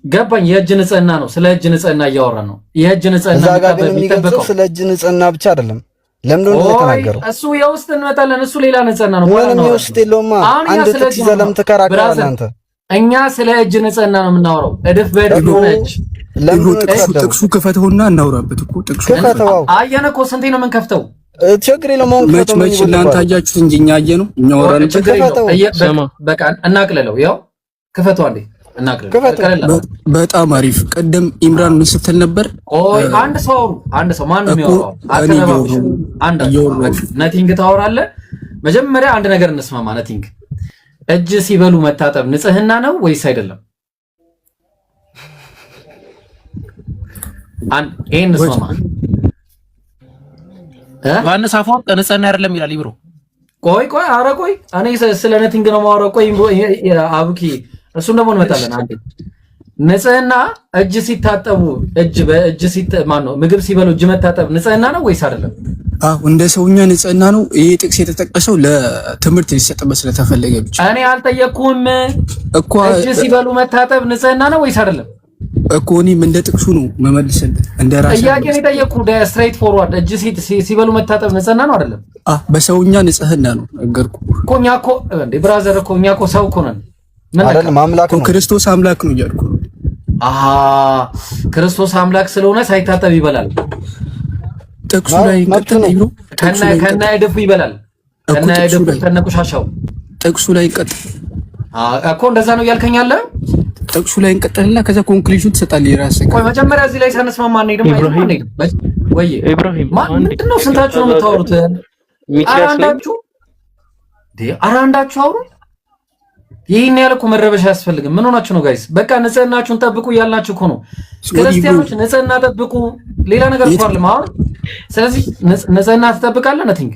ገባኝ። የእጅ ንጽህና ነው። ስለ እጅ ንጽህና እያወራን ነው። የእጅ ንጽህና የሚጠበቀው ስለ እጅ ንጽህና ብቻ አይደለም። ለምን ነው የተናገረው? እሱ የውስጥ እንመጣለን። እሱ ሌላ ንጽህና ነው። ምንም የውስጥ የለውማ። አንድ ጥቅስ ዘለም ተከራከራለህ አንተ። እኛ ስለ እጅ ንጽህና ነው የምናወራው። እድፍ በእድፍ ነች። ጥቅሱ ክፈተውና እናውራበት እኮ ጥቅሱ ክፈተው። አየን እኮ ስንቴ ነው የምንከፍተው? ችግር የለውም። መች እናንተ አያችሁት እንጂ እኛ አየነው። እኛ ወራን በቃ እናቅልለው። ያው ክፈተው አንዴ እናቅልለው። በጣም አሪፍ። ቀደም ኢምራን ምን ስትል ነበር? ቆይ አንድ ሰው ማን ነው የሚያወራው? አከባባሽ አንድ ነቲንግ ታወራለህ። መጀመሪያ አንድ ነገር እንስማማ። ነቲንግ እጅ ሲበሉ መታጠብ ንጽህና ነው ወይስ አይደለም? ይሄን እንስማማ። ዮሐንስ አፈወርቅ ንጽህና አይደለም ይላል ይብሮ። ቆይ ኧረ ቆይ እኔ ስለ ነቲንግ ነው የማወራው። ቆይ አቡኪ እሱን ደግሞ እንመጣለን። አንዴ ንጽህና እጅ ሲታጠቡ ምግብ ሲበሉ እጅ መታጠብ ንጽህና ነው ወይስ አይደለም? እንደ ሰውኛ ንጽህና ነው። ይሄ ጥቅስ የተጠቀሰው ለትምህርት ሊሰጥበት ስለተፈለገ ብቻ። እኔ አልጠየቅኩም እኮ እጅ ሲበሉ መታጠብ ንጽህና ነው ወይስ አይደለም እኮ። እኔም እንደ ጥቅሱ ነው መመልሰልህ። እንደ ራስህ ጥያቄ ነው የጠየቅኩህ። ስትሬት ፎርዋርድ እጅ ሲበሉ መታጠብ ንጽህና ነው አይደለም? በሰውኛ ንጽህና ነው ነገርኩህ እኮ። እኛ እኮ እንደ ብራዘር እኮ እኛ እኮ ሰው እኮ ነን አይደለም? አምላክ ነው። ክርስቶስ አምላክ ነው እያልኩ ነው። ክርስቶስ አምላክ ስለሆነ ሳይታጠብ ይበላል። ጥቅሱ ላይ ቀጥታ ይብሩ ከና ይደፉ ይበላል። ከና ይደፉ ከነ ቆሻሻው ጥቅሱ ላይ ቀጥ እኮ እንደዛ ነው እያልከኝ አለ። ጥቅሱ ላይ እንቀጥልና ከዛ ኮንክሉዥን ትሰጣለህ የራስህ። ቆይ መጀመሪያ እዚህ ላይ ሳንስማማ እንሄድም ወይ? ኢብራሂም ምንድነው? ስንታችሁ ነው የምታወሩት? አንዳችሁ አውሩ። ይሄን ያለ እኮ መረበሻ አያስፈልግም። ምን ሆናችሁ ነው ጋይስ? በቃ ንጽህናችሁን ጠብቁ እያልናችሁ እኮ ነው። ክርስቲያኖች ንጽህና ጠብቁ፣ ሌላ ነገር እኮ አይደለም አሁን። ስለዚህ ንጽህና ትጠብቃለህ። ነቲንግ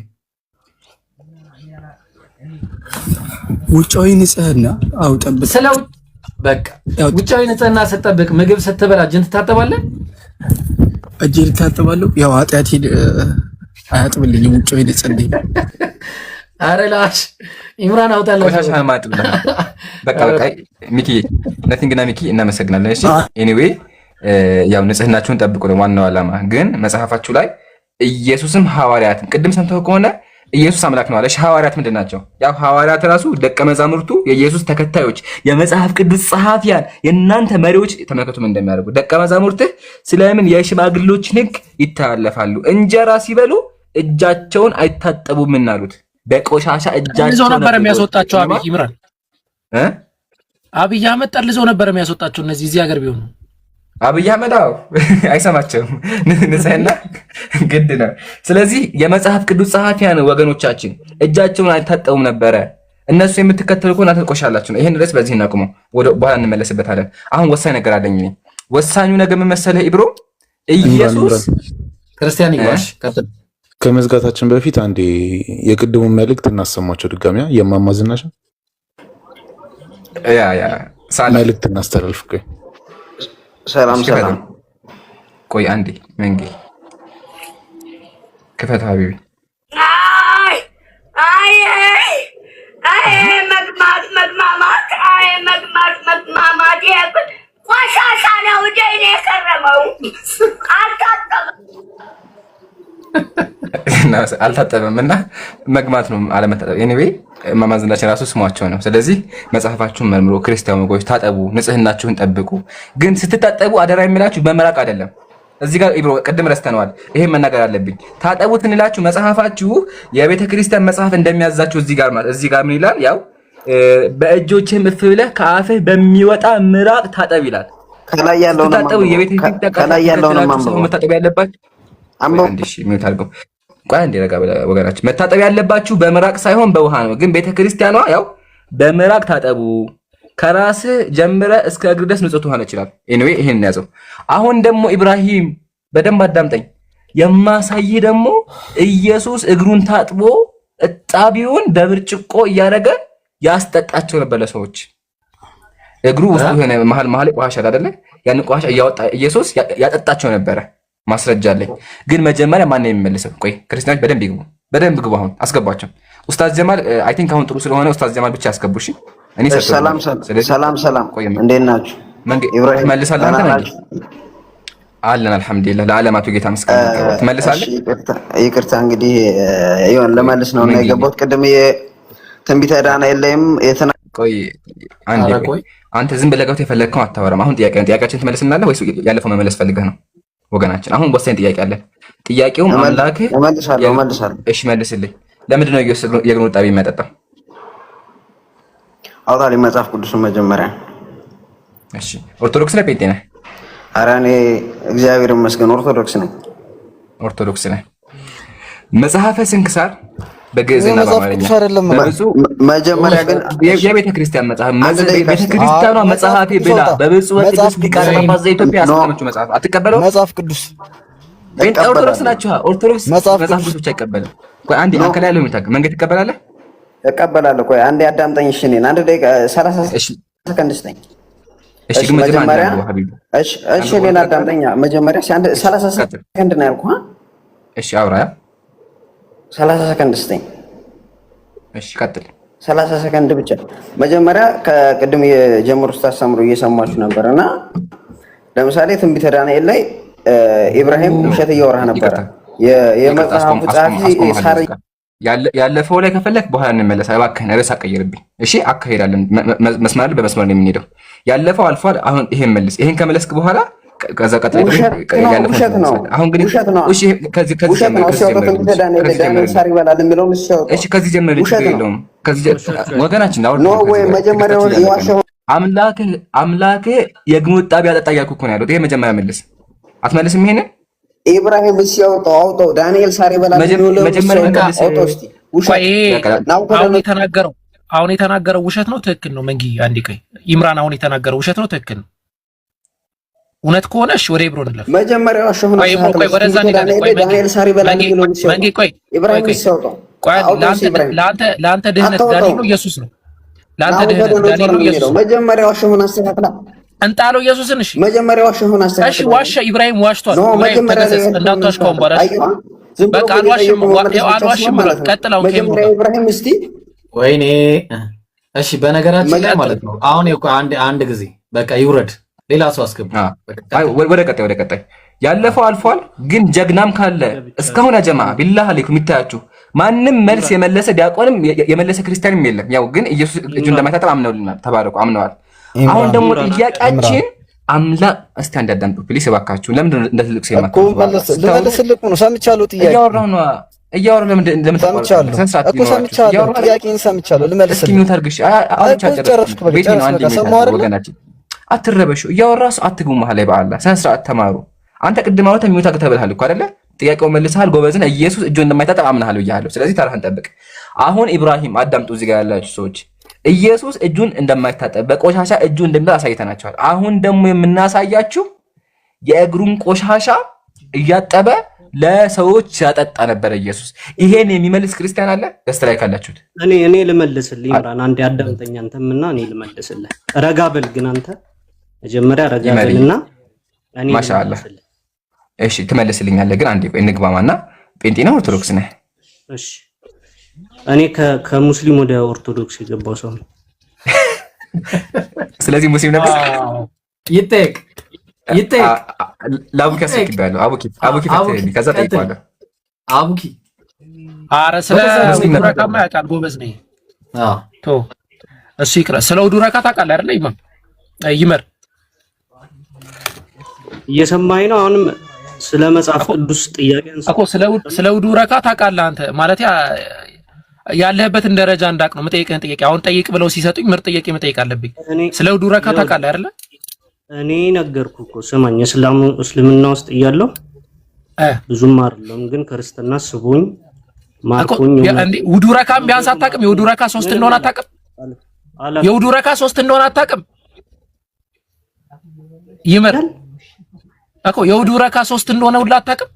ውጫዊ ንጽህና ጠብቅ። በቃ ውጫዊ ንጽህና ስትጠብቅ ምግብ ስትበላ እጅን ትታጠባለህ? እጄን እታጠባለሁ። ያው ኃጢአት አያጥብልኝም ውጫዊ ንጽህና። አረ ላሽ ኢምራን አውጣለህ። ቆሻሻ ማጥብ በቃ ሚኪ ነቲንግና ሚኪ እናመሰግናለን። እሺ ኤኒዌይ ያው ንጽህናችሁን ጠብቁ ነው ዋናው ዓላማ። ግን መጽሐፋችሁ ላይ ኢየሱስም ሐዋርያትም ቅድም ሰምተው ከሆነ ኢየሱስ አምላክ ነው አለ። ሐዋርያት ምንድን ናቸው? ያው ሐዋርያት ራሱ ደቀ መዛሙርቱ፣ የኢየሱስ ተከታዮች፣ የመጽሐፍ ቅዱስ ጸሐፊያን፣ የእናንተ መሪዎች ተመልከቱ ምን እንደሚያደርጉ። ደቀ መዛሙርትህ ስለምን የሽማግሌዎችን ሕግ ይተላለፋሉ? እንጀራ ሲበሉ እጃቸውን አይታጠቡም እናሉት። በቆሻሻ እጃቸው ነበር የሚያስወጣቸው። አብይ ይምራል አብይ አህመድ ጠልዘው ነበር የሚያስወጣቸው። እነዚህ እዚህ ሀገር ቢሆኑ አብይ አህመድ አይሰማቸውም። ንጽህና ግድ ነው። ስለዚህ የመጽሐፍ ቅዱስ ጸሐፊያን ወገኖቻችን እጃቸውን አይታጠቡም ነበረ። እነሱ የምትከተሉ ከሆነ አትቆሻላችሁ ነው። ይሄን ድረስ በዚህ እናቁመው፣ ወደ በኋላ እንመለስበታለን። አሁን ወሳኝ ነገር አለኝ። ወሳኙ ነገር ምን መሰለህ ኢብሮ? ኢየሱስ ክርስቲያን ይባሽ ቀጥል። ከመዝጋታችን በፊት አንዴ የቅድሙን መልእክት እናሰማቸው ድጋሚ። የማማ ዝናሽ መልእክት እናስተላልፍ። ሰላም። ቆይ አንዴ መንጌ ክፈት ሀቢቢ። መግማት ቆሻሻ ነው እኔ የከረመው አልታጠበም እና መግማት ነው አለመታጠብ። ኤኒዌይ እማማ ዝናሽ ራሱ ስሟቸው ነው። ስለዚህ መጽሐፋችሁን መርምሮ ክርስቲያን ወገኖች ታጠቡ፣ ንጽህናችሁን ጠብቁ። ግን ስትታጠቡ አደራ የሚላችሁ በመራቅ አይደለም። እዚህ ጋር ኢብሮ ቅድም ረስተነዋል። ይሄን መናገር አለብኝ። ታጠቡት እንላችሁ መጽሐፋችሁ የቤተ ክርስቲያን መጽሐፍ እንደሚያዛችሁ እዚህ ጋር ምን ይላል? ያው በእጆችህ እፍ ብለህ ከአፍህ በሚወጣ ምራቅ ታጠብ ይላል። ከላይ ያለውን ታጠቡ የቤት ከላይ ያለውን ማንበብ መታጠብ ያለባችሁ አንዴሽ ሚውት አድርገው ቆይ አንዴ ረጋ ወገናችን መታጠብ ያለባችሁ በምራቅ ሳይሆን በውሃ ነው ግን ቤተክርስቲያኗ ያው በምራቅ ታጠቡ ከራስ ጀምረ እስከ እግር ድረስ ንጹህ ሆነ ይችላል ኤኒዌይ ይሄን ያዘው አሁን ደግሞ ኢብራሂም በደንብ አዳምጠኝ የማሳይህ ደግሞ ኢየሱስ እግሩን ታጥቦ እጣቢውን በብርጭቆ እያደረገ ያስጠጣቸው ነበር ለሰዎች እግሩ ውስጥ ሆነ መሃል ቆሻሻ አይደለ ያን ቆሻሻ እያወጣ ኢየሱስ ያጠጣቸው ነበር ማስረጃ አለኝ ግን መጀመሪያ ማን ነው የሚመልሰው ቆይ ክርስቲያኖች በደንብ ግቡ አሁን አስገባቸው ኡስታዝ ጀማል አይ ቲንክ አሁን ጥሩ ስለሆነ ኡስታዝ ጀማል ብቻ ያስገቡሽ እኔ ሰላም እንዴት ናችሁ ኢብራሂም መልሳለህ አንተ ነህ አለን አልহামዱሊላህ ለዓለማቱ ጌታ መስገን ትመልሳለህ ይቅርታ እንግዲህ ይሁን ለማለስ ነው እና የገባሁት ቅድም የትንቢተ ዳንኤል ላይም ቆይ አንዴ አንተ ዝም ብለህ ገብተህ የፈለግከው አታወራም አሁን ጥያቄያችን ትመልስናለህ ወይስ ያለፈው መመለስ ፈልገህ ነው ወገናችን አሁን ወሳኝ ጥያቄ አለ ጥያቄው አምላክ እመልሳለሁ እሺ መልስልኝ ለምንድን ነው የእግሩን እጣቢ የሚያጠጣው አውጣልኝ መጽሐፍ ቅዱስን መጀመሪያ እሺ ኦርቶዶክስ ነህ ጴንጤ ነህ ኧረ እኔ እግዚአብሔር ይመስገን ኦርቶዶክስ ነኝ ኦርቶዶክስ ነህ መጽሐፈ ስንክሳር በግዕዝና በአማርኛ መጀመሪያ ግን የቤተ ክርስቲያን መጽሐፍ ቤተ ክርስቲያኗ መጽሐፌ ብላ በብፁዕ ወቅዱስ ሊቃነ ጳጳሳት ዘኢትዮጵያ ያስቀመጠችው መጽሐፍ አትቀበለው መጽሐፍ ቅዱስ ኦርቶዶክስ ናችሁ ኦርቶዶክስ መጽሐፍ ቅዱስ ብቻ ይቀበላል ቆይ አንዴ አንከላ ያለው የሚታክ መንገድ ትቀበላለህ እቀበላለሁ ቆይ አንዴ አዳምጠኝ እሺ እኔን አንድ ደቂቃ 30 ሰከንድ ስጠኝ እሺ ግን መጀመሪያ እሺ እኔን አዳምጠኝ መጀመሪያ 30 ሰከንድ ነው ያልኩህ እሺ አውራ 30 ሰከንድ ስጠኝ እሺ ቀጥል 30 ሰከንድ ብቻ መጀመሪያ ከቅድም የጀመሩት ታስተምሩ እየሰማችሁ ነበርና ለምሳሌ ትንቢተ ዳንኤል ላይ ኢብራሂም ውሸት እያወራህ ነበር የመጽሐፉ ጸሐፊ ሳር ያለፈው ላይ ከፈለክ በኋላ እንመለሳለን እባክህን ርዕስ አቀይርብኝ እሺ አካሄዳለን መስመር በመስመር ነው የምንሄደው ያለፈው አልፏል አሁን ይሄን መልስ ይሄን ከመለስክ በኋላ ከዛ ቀጥታ ውሸት ነው አሁን ግን እሺ ከዚህ ከዚህ ጀምር ወገናችን አምላክ የእግሩን እጣቢ ያጠጣ እያልኩ እኮ ነው ያለው ይሄ መጀመሪያ መልስ አትመልስም ይሄንን ኢብራሂም ሲያወጣው ዳንኤል ሳር ይበላል መጀመሪያ መልስ አሁን የተናገረው ውሸት ነው ትክክል ነው መንጊ አንዴ ቆይ ኢምራን አሁን የተናገረው ውሸት ነው ትክክል ነው እውነት ከሆነ እሺ ወደ ኢብሮ እንለፍ መጀመሪያው አሸሁን ቆይ ወደዛ ዳንኤል ሳር ይበላል መንጊ ቆይ ኢብራሂም ሲያወጣው ቆይ ለአንተ ድህነት ዳንኤል ነው ኢየሱስ ነው ለአንተ ድህነት ዳንኤል ነው ኢየሱስ መጀመሪያው አሸሁን አስተካክላ እንጣለው ኢየሱስን እሺ መጀመሪያው አሸሁን አስተካክላ እሺ ዋሻ ኢብራሂም ዋሽቷል ተገሰጽ እንዳትዋሽ ከሆነ በኋላ በቃ አልዋሽም ብሏል ቀጥላው ኢብራሂም እስቲ ወይኔ እሺ በነገራችን ላይ ማለት ነው አሁን አንድ ጊዜ በቃ ይውረድ ሌላ ሰው አስገቡ ወደ ቀጣይ ያለፈው አልፏል ግን ጀግናም ካለ እስካሁን ጀማ ቢላህ አለይኩም ይታያችሁ ማንም መልስ የመለሰ ዲያቆንም የመለሰ ክርስቲያንም የለም ያው ግን ኢየሱስ እጁን እንደማይታጠብ አምነውልናል ተባረኩ አምነዋል አሁን ደግሞ ጥያቄያችን አምላክ እስቲ አንዳንዱ ፕሊስ እባካችሁ ለምን እንደ ትልቅ ሰው እኮ ለመለስልኩ ነው ሰምቻለሁ ጥያቄ እያወራሁ ለምን ሰምቻለሁ ጥያቄን ሰምቻለሁ ልመልስልህ እስኪ ሚውት አድርግሽ ወገናችን አትረበሹ እያወራሁ አትግቡ መሀል ላይ በአላህ ስነ ስርዓት ተማሩ አንተ ቅድም አውጥተህ ሚውት አድርገህ እኮ አይደለ ጥያቄው መልሰሃል ጎበዝን ኢየሱስ እጁን እንደማይታጠብ አምነሃል ብያለሁ ስለዚህ ታሪክን ጠብቅ አሁን ኢብራሂም አዳምጡ እዚህ ጋር ያላችሁ ሰዎች ኢየሱስ እጁን እንደማይታጠብ በቆሻሻ እጁን እንደሚታጠብ አሳይተናቸዋል አሁን ደግሞ የምናሳያችሁ የእግሩን ቆሻሻ እያጠበ ለሰዎች ያጠጣ ነበር ኢየሱስ ይሄን የሚመልስ ክርስቲያን አለ ደስ ላይ ካላችሁት እኔ ልመልስልህ ኢምራን አንዴ አዳምጠኝ አንተምና እኔ ልመልስልህ ረጋ በል ግን አንተ መጀመሪያ ረጋ በልና እኔ ማሻአላህ እሺ ትመልስልኛለህ ግን አንዴ ቆይ እንግባማና ጴንጤ ነው ኦርቶዶክስ ነህ እሺ እኔ ከሙስሊም ወደ ኦርቶዶክስ የገባው ሰው ነው ስለዚህ ሙስሊም ነበር ይጠየቅ ለአቡኪ አስቀጥላለሁ አቡኪ ፈትልኝ ከዛ ጠይቀዋለሁ አቡኪ ኧረ ስለ ዱረካማ ያውቃል ጎበዝ ነኝ ቶ እሺ ይቅራ ስለ ዱረካ ታውቃለህ አይደል ይመር እየሰማኸኝ ነው አሁንም ስለ መጽሐፍ ቅዱስ ጥያቄ እኮ ስለ ዱረካ ታውቃለህ አንተ ማለት ያለህበትን ደረጃ እንዳቅ ነው መጠየቅህን ጥያቄ አሁን ጠይቅ ብለው ሲሰጡኝ ምርጥ ጥያቄ መጠየቅ አለብኝ ስለ ዱረካ ታውቃለህ አይደል እኔ ነገርኩህ እኮ ስማኝ፣ እስልምና ውስጥ እያለሁ ብዙም አይደለም ግን ክርስትና ስቦኝ ማርኮኝ እንዴ ውዱ ረካም ቢያንስ አታውቅም? የውዱ ረካ 3 እንደሆነ አታውቅም? የውዱ ረካ 3 እንደሆነ አታውቅም? ይመር እኮ የውዱ ረካ 3 እንደሆነ ሁላ አታውቅም?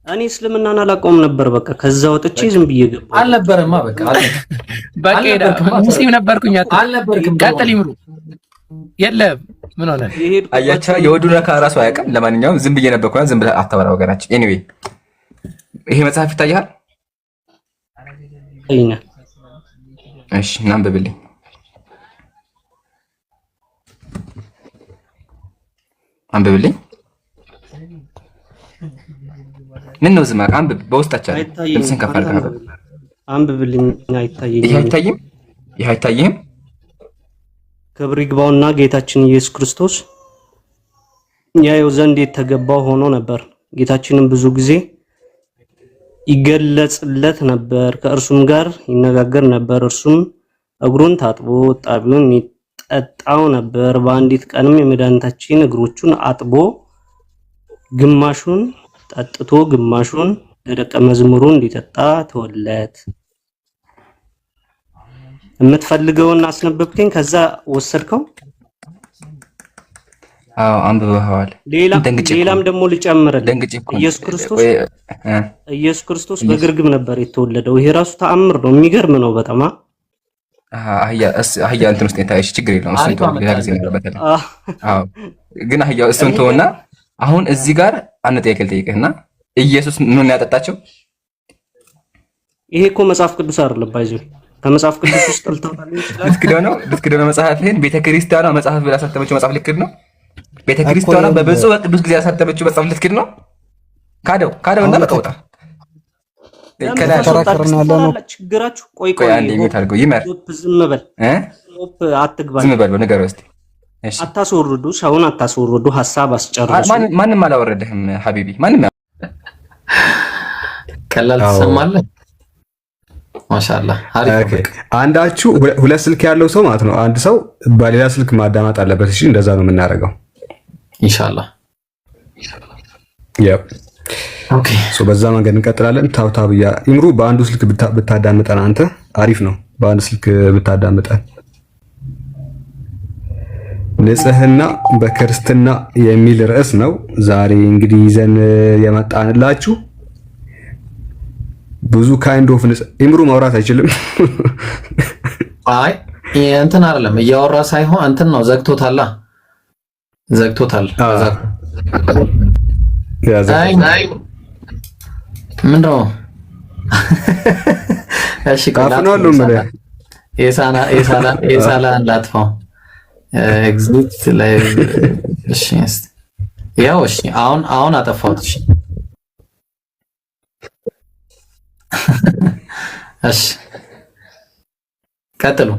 እኔ እስልምናን አላውቀውም ነበር። በቃ ከዛ ወጥቼ ዝም ብዬ ገባሁ። አልነበረማ በቃ ሙስሊም ነበርኩኝ። አልነበርክም። ቀጥል ይምሩ። የለም ምን ሆነ? አያቻ የውዱ ረካ ራሱ አያውቅም። ለማንኛውም ዝም ብዬ ነበርኩና ዝም ብለህ አታወራ ወገናችን። ኤኒዌይ ይሄ መጽሐፍ ይታያል? ይኛል። እሺ እናንብብልኝ። አንብብልኝ። ምን ነው ዝም አልክ? አንብብ። በውስጣችን ልብስን ከፋል አንብብ። አንብብልኝ። አይታየኝም። ይሄ አይታይም? ይሄ አይታይም? ክብር ይግባውና ጌታችን ኢየሱስ ክርስቶስ ያየው ዘንድ የተገባው ሆኖ ነበር። ጌታችንም ብዙ ጊዜ ይገለጽለት ነበር፣ ከእርሱም ጋር ይነጋገር ነበር። እርሱም እግሩን ታጥቦ ጣቢውን ይጠጣው ነበር። በአንዲት ቀንም የመድኃኒታችን እግሮቹን አጥቦ ግማሹን ጠጥቶ ግማሹን ለደቀ መዝሙሩ እንዲጠጣ ተወለት። የምትፈልገውን አስነበብከኝ፣ ከዛ ወሰድከው። አዎ አንብበዋል። ሌላም ደግሞ ልጨምርልህ። ኢየሱስ ክርስቶስ በግርግም ነበር የተወለደው። ይሄ ራሱ ተአምር ነው። የሚገርም ነው በጣም። አህያ እንትን ውስጥ ታይሽ ችግር የለውም። እሱን ተው ሌላ ጊዜ እንበታለን። አዎ ግን አህያው እሱን ተውና አሁን እዚህ ጋር አንድ ጥያቄ ልጠይቅህና ኢየሱስ ምን ያጠጣቸው? ይሄ እኮ መጽሐፍ ቅዱስ አይደለም ባይዘው ከመጽሐፍ ቅዱስ ውስጥ ልትክደው ነው መጽሐፍህን። ቤተክርስቲያኗ መጽሐፍ ብላ ያሳተመችው መጽሐፍ ልክድ ነው። ቤተክርስቲያኗ በብፁዕ በቅዱስ ጊዜ ያሳተመችው መጽሐፍ ልክድ ነው። ካደው እና በቃ ውጣ። ችግራችሁ ቆይ አንዴ ሚውት አድርገው ይመር። ዝም በል አትግባ። ዝም በል ንገረው እስኪ። አታስወርዱ፣ ሰውን አታስወርዱ። ሀሳብ አስጨርሱ። ማንም አላወረደህም ሀቢቢ። ማንም ቀላል ትሰማለህ። ማሻአላህ አሪፍ። አንዳችሁ ሁለት ስልክ ያለው ሰው ማለት ነው፣ አንድ ሰው በሌላ ስልክ ማዳመጥ አለበት። እሺ እንደዛ ነው የምናደርገው ኢንሻአላህ። ኦኬ ሶ በዛ መንገድ እንቀጥላለን። ታውታብያ ኢምሩ በአንዱ ስልክ ብታዳምጠን አንተ አሪፍ ነው። በአንድ ስልክ ብታዳምጠን። ንጽህና በክርስትና የሚል ርዕስ ነው ዛሬ እንግዲህ ይዘን የመጣንላችሁ። ብዙ ካይንድ ኦፍ ኢምሩ ማውራት አይችልም። አይ እንትን አይደለም እያወራ ሳይሆን እንትን ነው ዘግቶታል። አይ ምንድነው? እሺ ካፍናሉ ማለት የሳላ ላጥፋው ኤግዚት ላይ እሺ ያው እሺ አሁን አጠፋሁት። እሺ እሺ ቀጥሉ።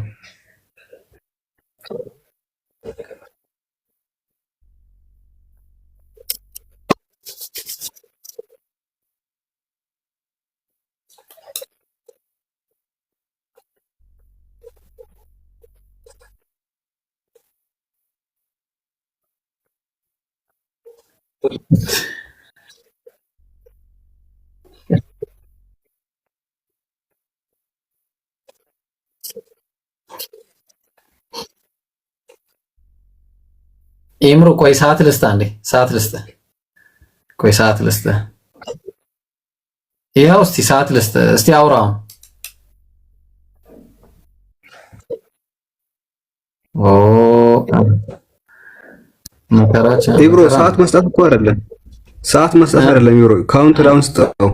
ኢምሩ ቆይ ሰዓት ልስጥህ አንዴ፣ ሰዓት ልስጥህ። ቆይ ሰዓት ልስጥህ። ይኸው እስቲ ሰዓት ልስጥህ። እስቲ አውራው። ኢብሮ ሰዓት መስጠት እኮ አይደለም፣ ሰዓት መስጠት አይደለም። ኢብሮ ካውንት ዳውን ስጠው፣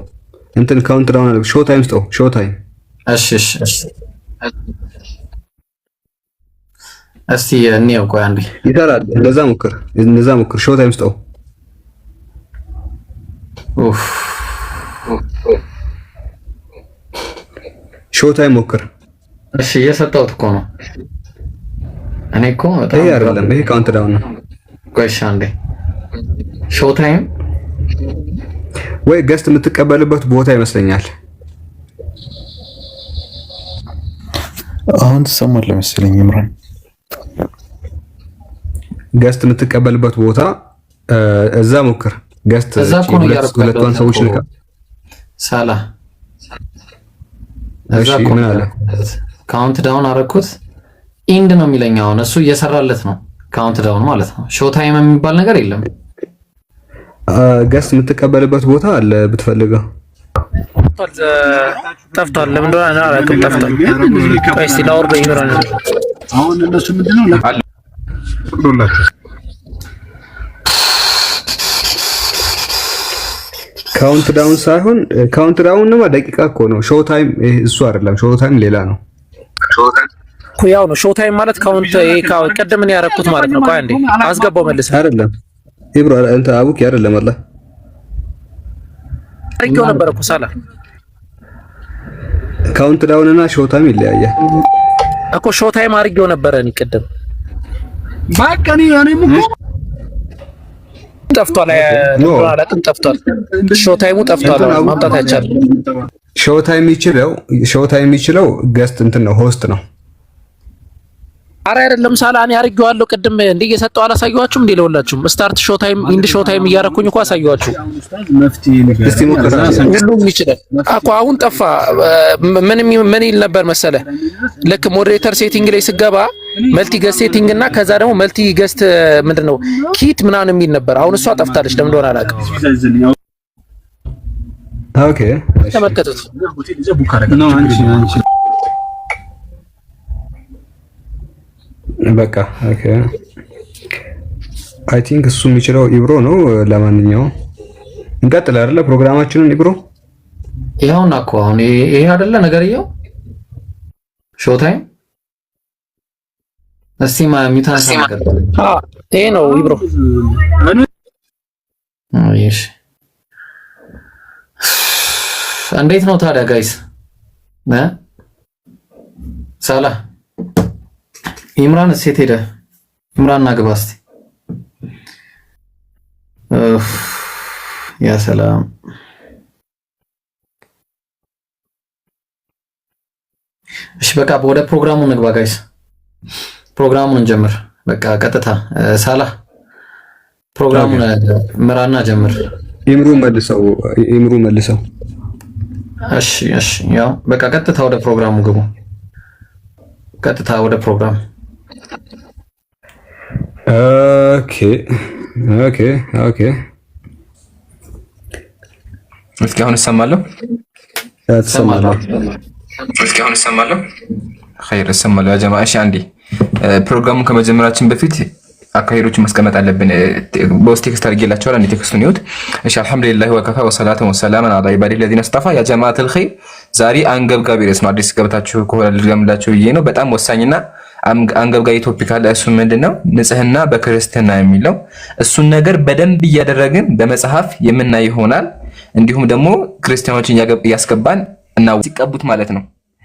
እንትን ካውንት ዳውን አለ። ሾው ታይም ስጠው፣ ሾው ታይም። እሺ እስቲ እንየው። ቆይ አንዴ ይሰራል። እንደዛ ሞክር፣ ሾው ታይም ስጠው። ኡፍ ሾው ታይም ሞክር። እሺ እየሰጠሁት እኮ ነው። እኔ እኮ ይሄ አይደለም፣ ይሄ ካውንት ዳውን ነው። ቆይ እሺ አንዴ ሾው ታይም ወይ ገስት የምትቀበልበት ቦታ ይመስለኛል። አሁን ትሰማለህ መሰለኝ ኢምራን። ገስት የምትቀበልበት ቦታ እዛ ሞክር። ገስት ሁለቷን ሰዎች ልካ ሳላ እዛ ምን አለ ካውንት ዳውን አረኩት። ኢንድ ነው የሚለኝ አሁን እሱ እየሰራለት ነው። ካውንት ዳውን ማለት ነው። ሾው ታይም የሚባል ነገር የለም። ገስት የምትቀበልበት ቦታ አለ ብትፈልገው። ጠፍቷል። ለምን እንደሆነ አላውቅም። ጠፍቷል። ቆይ እስኪ ላውርድ ይኖራል። አሁን እነሱ ምንድነው ለፈቅዶላችሁ ካውንት ዳውን ሳይሆን ካውንት ዳውን ነው ደቂቃ እኮ ነው። ሾው ታይም እሱ አይደለም። ሾው ታይም ሌላ ነው። ያው ነው ሾው ታይም ማለት ካውንት ቀደም ነው ያረኩት ማለት ነው። ቆይ አንዴ አስገባው መልስ አይደለም ኢብሮ አንተ አቡኪ አይደለም አላ አሪው ነበር እኮ ሳላ ካውንት ዳውን እና ሾው ታይም ይለያያል እኮ። ሾው ታይም አሪው ነበር እኔ ቀደም ባቀኒ እኔም እኮ ጠፍቷል። አላውቅም ጠፍቷል። ሾው ታይሙ ጠፍቷል። ማምጣት አይቻልም። ሾው ታይም የሚችለው ገስት እንትን ነው ሆስት ነው። አረ አይደለም ሳላ እኔ አርጌዋለሁ ቅድም እንዴ እየሰጠው አላሳየኋችሁም እንዴ? ለሁላችሁም ስታርት ሾው ታይም ኢንድ ሾው ታይም እያረኩኝ እኮ አሳየኋችሁ። እስቲ ሞክራ ሁሉም ይችላል እኮ። አሁን ጠፋ። ምን ይል ነበር መሰለ? ልክ ሞዴሬተር ሴቲንግ ላይ ስገባ መልቲ ገስት ሴቲንግ እና ከዛ ደግሞ መልቲ ገስት ምንድነው ኪት ምናምን የሚል ነበር። አሁን እሷ ጠፍታለች። ለምን እንደሆነ አላውቅም። ኦኬ ተመልከቱት። ነው አንቺ በቃ ኦኬ አይ ቲንክ እሱ የሚችለው ኢብሮ ነው። ለማንኛውም እንቀጥል አይደለ ፕሮግራማችንን ኢብሮ። ይሄውና እኮ አሁን ይሄ አይደለ ነገርየው ሾው ታይም። እስቲ ሚታንሳ ነገር ይሄ ነው ኢብሮ። እሺ እንዴት ነው ታዲያ ጋይስ? ሳላ ኢምራን እሴት ሄደ። ኢምራን ና ግባ እስቲ። ያ ሰላም። እሺ በቃ ወደ ፕሮግራሙ እንግባ ጋይስ። ፕሮግራሙን እንጀምር። በቃ ቀጥታ ሳላ ፕሮግራሙን ምራና ጀምር። ኢምሩ መልሰው። እሺ ያው በቃ ቀጥታ ወደ ፕሮግራሙ ግቡ። ቀጥታ ወደ ፕሮግራም። ኦኬ እስኪ አሁን እሰማለሁ። ኸይር እሰማለሁ ያ ጀማዓ። እሺ አንዴ ፕሮግራሙን ከመጀመራችን በፊት አካሄዶችን ማስቀመጥ አለብን። በውስጥ ቴክስት አድርጌላችኋል። አንዴ ቴክስቱን ይዩት። እሺ አልሐምዱሊላህ ወከፋ ወሰላቱ ወሰላሙን ዐላ ኢባዲሂ ለዚነ እስጠፋ። ያ ጀማዓተል ኸይር ዛሬ አንገብጋቢ ርዕስ ነው። አዲስ ገብታችሁ ከሆነ ልድገምላችሁ ብዬ ነው። በጣም ወሳኝና አንገብጋቢ ቶፒክ አለ። እሱ ምንድነው? ንጽህና በክርስትና የሚለው እሱን ነገር በደንብ እያደረግን በመጽሐፍ የምናይ ይሆናል። እንዲሁም ደግሞ ክርስቲያኖችን እያስገባን እና ሲቀቡት ማለት ነው።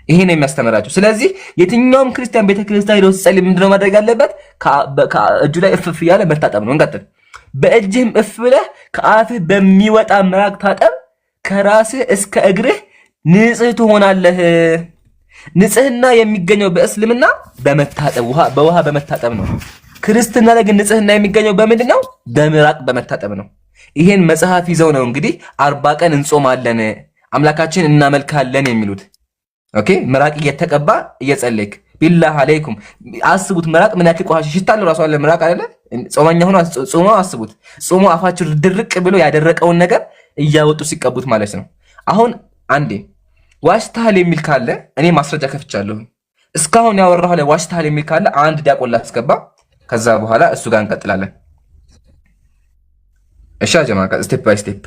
ይሄ ነው የሚያስተምራቸው። ስለዚህ የትኛውም ክርስቲያን ቤተክርስቲያን ሄዶ ሲጸልይ ምንድነው ማድረግ ያለበት? እጁ ላይ እፍፍ እያለ መታጠብ ነው። እንቀጥል። በእጅህም እፍ ብለህ ከአፍህ በሚወጣ ምራቅ ታጠብ፣ ከራስህ እስከ እግርህ ንጽህ ትሆናለህ። ንጽህና የሚገኘው በእስልምና በመታጠብ በውሃ በመታጠብ ነው። ክርስትና ላይ ግን ንጽህና የሚገኘው በምንድን ነው? በምራቅ በመታጠብ ነው። ይሄን መጽሐፍ ይዘው ነው እንግዲህ 40 ቀን እንጾማለን አምላካችን እናመልካለን የሚሉት። ኦኬ ምራቅ እየተቀባ እየጸለይክ ቢላህ አለይኩም አስቡት። ምራቅ ምን ያክል ቆሻሻ ሽታ አለው ራሱ አለ ምራቅ አይደለ? ጾመኛ ሆኖ ጾሞ አስቡት። ጾሞ አፋችሁ ድርቅ ብሎ ያደረቀውን ነገር እያወጡ ሲቀቡት ማለት ነው። አሁን አንዴ ዋሽታል የሚል ካለ እኔ ማስረጃ ከፍቻለሁ። እስካሁን ያወራሁ ላይ ዋሽታል የሚል ካለ አንድ ዲያቆን ላስገባ። ከዛ በኋላ እሱ ጋር እንቀጥላለን። እሺ ጀማ ስቴፕ ባይ ስቴፕ።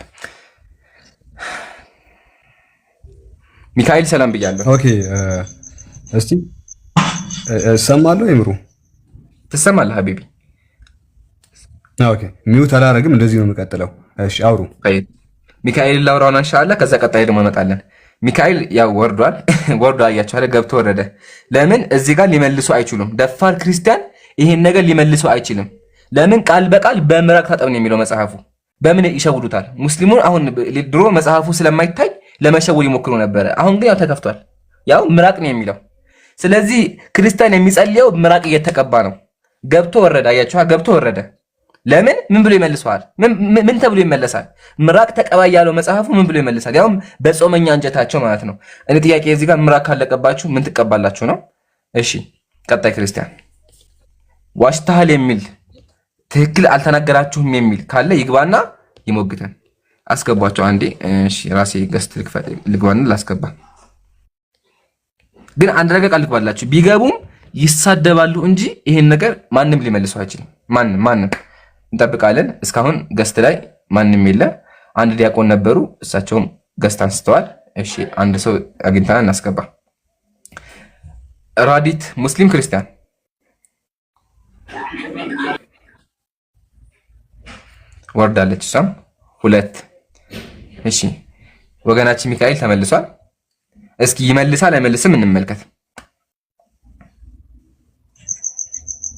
ሚካኤል ሰላም ብያለሁ። ኦኬ እስቲ እሰማለሁ። ኢምሩ ትሰማለህ ሀቢቢ? ኦኬ ሚውት አላረግም። እንደዚህ ነው የምቀጥለው። እሺ አውሩ። ሚካኤል ላውራውና ኢንሻአላህ። ከዛ ቀጣይ ደግሞ እንመጣለን። ሚካኤል ያው ወርዷል። አያችኋል፣ ገብቶ ወረደ። ለምን እዚህ ጋር ሊመልሱ አይችሉም። ደፋር ክርስቲያን ይሄን ነገር ሊመልሱ አይችልም። ለምን ቃል በቃል በምራቅ ታጠብ ነው የሚለው መጽሐፉ። በምን ይሸውዱታል ሙስሊሙን? አሁን ድሮ መጽሐፉ ስለማይታይ ለመሸወድ ይሞክሩ ነበረ። አሁን ግን ያው ተከፍቷል። ያው ምራቅ ነው የሚለው። ስለዚህ ክርስቲያን የሚጸልየው ምራቅ እየተቀባ ነው። ገብቶ ወረደ። አያችኋ? ገብቶ ወረደ። ለምን? ምን ብሎ ይመልሰዋል? ምን ተብሎ ይመለሳል? ምራቅ ተቀባይ ያለው መጽሐፉ ምን ብሎ ይመልሳል? ያውም በጾመኛ አንጀታቸው ማለት ነው። እኔ ጥያቄ እዚህ ጋር ምራቅ ካለቀባችሁ ምን ትቀባላችሁ ነው? እሺ ቀጣይ ክርስቲያን ዋሽታል የሚል ትክክል አልተናገራችሁም የሚል ካለ ይግባና ይሞግተን። አስገባቸው አንዴ። እሺ ራሴ ገስት ልግባና ላስገባ። ግን አንድ ነገር ቃል ልግባላችሁ፣ ቢገቡም ይሳደባሉ እንጂ ይሄን ነገር ማንም ሊመልሰው አይችልም። ማንም እንጠብቃለን። እስካሁን ገስት ላይ ማንም የለ። አንድ ዲያቆን ነበሩ፣ እሳቸውም ገስት አንስተዋል። እሺ አንድ ሰው አግኝተናል፣ እናስገባ። ራዲት ሙስሊም ክርስቲያን ወርዳለች፣ እሷም 2። እሺ ወገናችን ሚካኤል ተመልሷል። እስኪ ይመልሳል አይመልስም እንመልከት።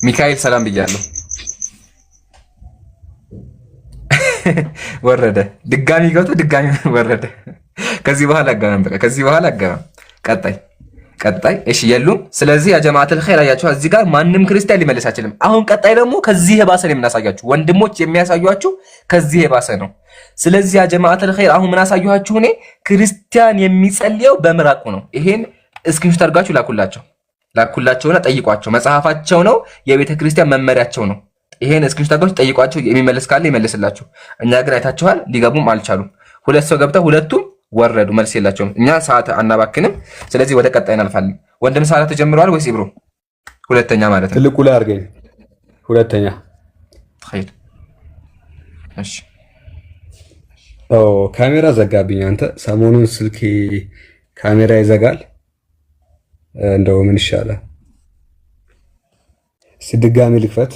ሚካኤል ሰላም ብያለሁ። ወረደ። ድጋሚ ገብቶ ድጋሚ ወረደ። ከዚህ በኋላ አጋማም በቃ ከዚህ በኋላ አጋማም። ቀጣይ እሺ የሉም። ስለዚህ ያ ጀማዓተል ኸይር አያችሁ፣ እዚህ ጋር ማንም ክርስቲያን ሊመልስ አይችልም። አሁን ቀጣይ ደግሞ ከዚህ የባሰ ነው የምናሳያችሁ። ወንድሞች የሚያሳዩአችሁ ከዚህ የባሰ ነው። ስለዚህ ያ ጀማዓተል ኸይር አሁን ምን አሳዩአችሁ? እኔ ክርስቲያን የሚጸልየው በምራቁ ነው። ይሄን እስክሪንሾት አድርጋችሁ ላኩላቸውና ጠይቋቸው። መጽሐፋቸው ነው፣ የቤተ ክርስቲያን መመሪያቸው ነው። ይሄን እስክሪንሾት አድርጋችሁ ጠይቋቸው። የሚመልስ ካለ ይመልስላችሁ። እኛ ግን አይታችኋል፣ ሊገቡም አልቻሉም። 2 ሰው ገብተው ሁለቱም ወረዱ። መልስ የላቸውም። እኛ ሰዓት አናባክንም። ስለዚህ ወደ ቀጣይ እናልፋለን። ወንድም ሰዓት ተጀምረዋል ወይስ ኢብሮ? ሁለተኛ ማለት ነው። ትልቁ ላይ አድርገኝ። ሁለተኛ ኸይር። እሺ ካሜራ ዘጋብኝ። አንተ ሰሞኑን ስልኬ ካሜራ ይዘጋል። እንደው ምን ይሻላል? ድጋሚ ልክፈት።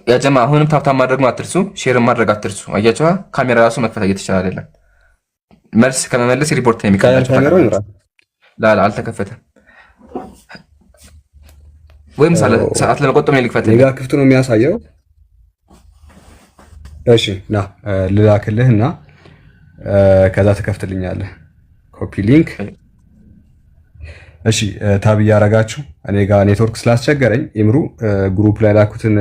ያ ጀማ አሁንም ታፕታፕ ማድረግ አትርሱ፣ ሼር ማድረግ አትርሱ። አያችሁ ካሜራ ራሱ መክፈት እየተቻለ አይደለም። መልስ ከመመለስ ሪፖርት ነው የሚቀርባችሁ። ላላ አልተከፈተም ወይም ሰዓት ለመቆጠብ ነው ልክፈት። ሌላ ክፍት ነው የሚያሳየው። እሺ ና ልላክልህና ከዛ ትከፍትልኛለህ። ኮፒ ሊንክ። እሺ ታብ እያረጋችሁ እኔ ጋር ኔትወርክ ስላስቸገረኝ ኢምሩ ግሩፕ ላይ ላኩትን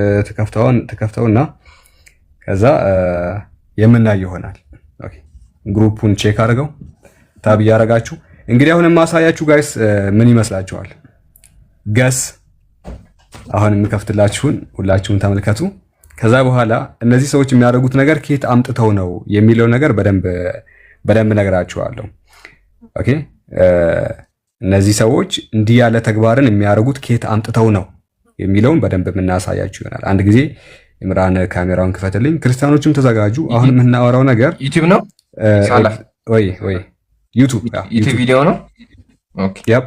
ትከፍተውና ከዛ የምናይ ይሆናል። ኦኬ ግሩፑን ቼክ አድርገው ታብ እያረጋችሁ። እንግዲህ አሁን የማሳያችሁ ጋይስ ምን ይመስላችኋል? ገስ አሁን የምከፍትላችሁን ሁላችሁም ተመልከቱ። ከዛ በኋላ እነዚህ ሰዎች የሚያደርጉት ነገር ከየት አምጥተው ነው የሚለው ነገር በደንብ ነግራችኋለሁ። ኦኬ እነዚህ ሰዎች እንዲህ ያለ ተግባርን የሚያደርጉት ከየት አምጥተው ነው የሚለውን በደንብ የምናሳያችሁ ይሆናል። አንድ ጊዜ ኢምራን ካሜራውን ክፈትልኝ። ክርስቲያኖችም ተዘጋጁ። አሁን የምናወራው ነገር ዩቲዩብ ነው። ወይ ዩቲዩብ ቪዲዮ ነው። ኦኬ ያፕ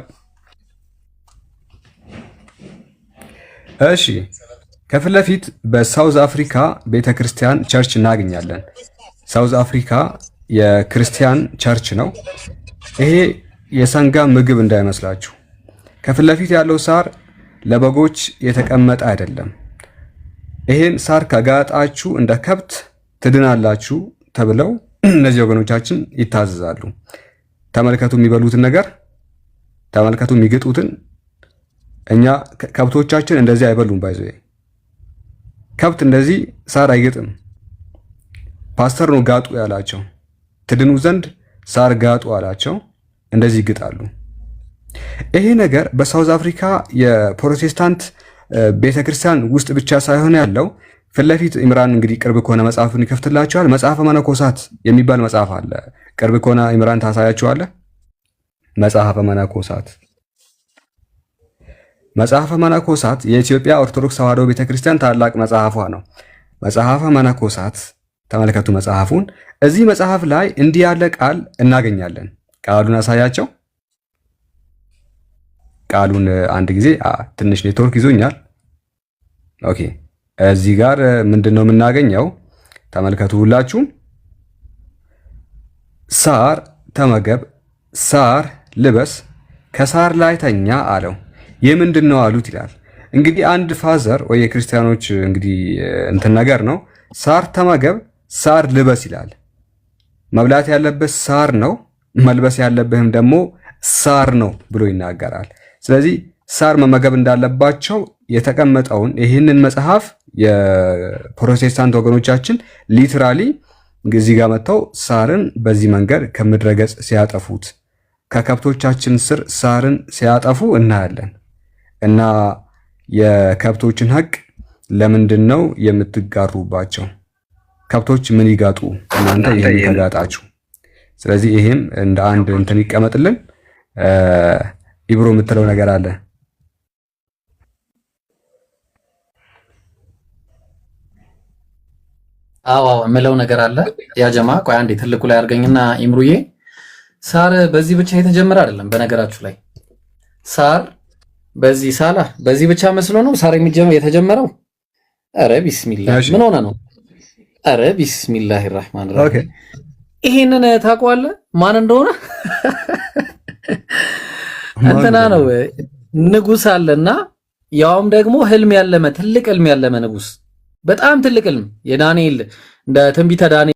እሺ ከፊት ለፊት በሳውዝ አፍሪካ ቤተክርስቲያን ቸርች እናገኛለን። ሳውዝ አፍሪካ የክርስቲያን ቸርች ነው። ይሄ የሰንጋ ምግብ እንዳይመስላችሁ። ከፊት ለፊት ያለው ሳር ለበጎች የተቀመጠ አይደለም። ይሄን ሳር ከጋጣችሁ እንደ ከብት ትድናላችሁ ተብለው እነዚህ ወገኖቻችን ይታዘዛሉ። ተመልከቱ የሚበሉትን ነገር፣ ተመልከቱ የሚግጡትን። እኛ ከብቶቻችን እንደዚህ አይበሉም። ባይዘ ከብት እንደዚህ ሳር አይግጥም። ፓስተር ነው ጋጡ ያላቸው። ትድኑ ዘንድ ሳር ጋጡ አላቸው። እንደዚህ ይግጣሉ። ይሄ ነገር በሳውዝ አፍሪካ የፕሮቴስታንት ቤተክርስቲያን ውስጥ ብቻ ሳይሆን ያለው ፊት ለፊት ኢምራን እንግዲህ ቅርብ ከሆነ መጽሐፉን ይከፍትላቸዋል። መጽሐፈ መነኮሳት የሚባል መጽሐፍ አለ። ቅርብ ከሆነ ኢምራን ታሳያቸዋለህ። መጽሐፈ መነኮሳት የኢትዮጵያ ኦርቶዶክስ ተዋሕዶ ቤተክርስቲያን ታላቅ መጽሐፏ ነው። መጽሐፈ መነኮሳት ተመልከቱ መጽሐፉን። እዚህ መጽሐፍ ላይ እንዲህ ያለ ቃል እናገኛለን። ቃሉን አሳያቸው። ቃሉን አንድ ጊዜ ትንሽ ኔትወርክ ይዞኛል። ኦኬ እዚህ ጋር ምንድነው የምናገኘው? ተመልከቱ ሁላችሁም። ሳር ተመገብ፣ ሳር ልበስ፣ ከሳር ላይ ተኛ አለው። የምንድነው አሉት ይላል። እንግዲህ አንድ ፋዘር ወይ የክርስቲያኖች እንግዲህ እንትን ነገር ነው። ሳር ተመገብ፣ ሳር ልበስ ይላል። መብላት ያለበት ሳር ነው፣ መልበስ ያለብህም ደግሞ ሳር ነው ብሎ ይናገራል። ስለዚህ ሳር መመገብ እንዳለባቸው የተቀመጠውን ይህንን መጽሐፍ የፕሮቴስታንት ወገኖቻችን ሊትራሊ እዚህ ጋር መጥተው ሳርን በዚህ መንገድ ከምድረ ገጽ ሲያጠፉት ከከብቶቻችን ስር ሳርን ሲያጠፉ እናያለን። እና የከብቶችን ሐቅ ለምንድን ነው የምትጋሩባቸው? ከብቶች ምን ይጋጡ እናንተ ይሄን ተጋጣችሁ። ስለዚህ ይሄም እንደ አንድ እንትን ይቀመጥልን። ኢብሮ የምትለው ነገር አለ? አዎ የምለው ነገር አለ። ያ ጀማ ቆይ አንዴ ትልቁ ላይ አድርገኝና ኢምሩዬ፣ ሳር በዚህ ብቻ የተጀመረ አይደለም። በነገራችሁ ላይ ሳር በዚህ ሳላ በዚህ ብቻ መስሎ ነው ሳር የተጀመረው። አረ ቢስሚላህ ምን ሆነ ነው? አረ ቢስሚላህ الرحمن الرحيم። ይሄንን ታውቀዋለህ ማን እንደሆነ? እንትና ነው ንጉስ አለና ያውም ደግሞ ህልም ያለመ ትልቅ ህልም ያለመ ንጉስ፣ በጣም ትልቅ ህልም የዳንኤል እንደ ትንቢተ ዳንኤል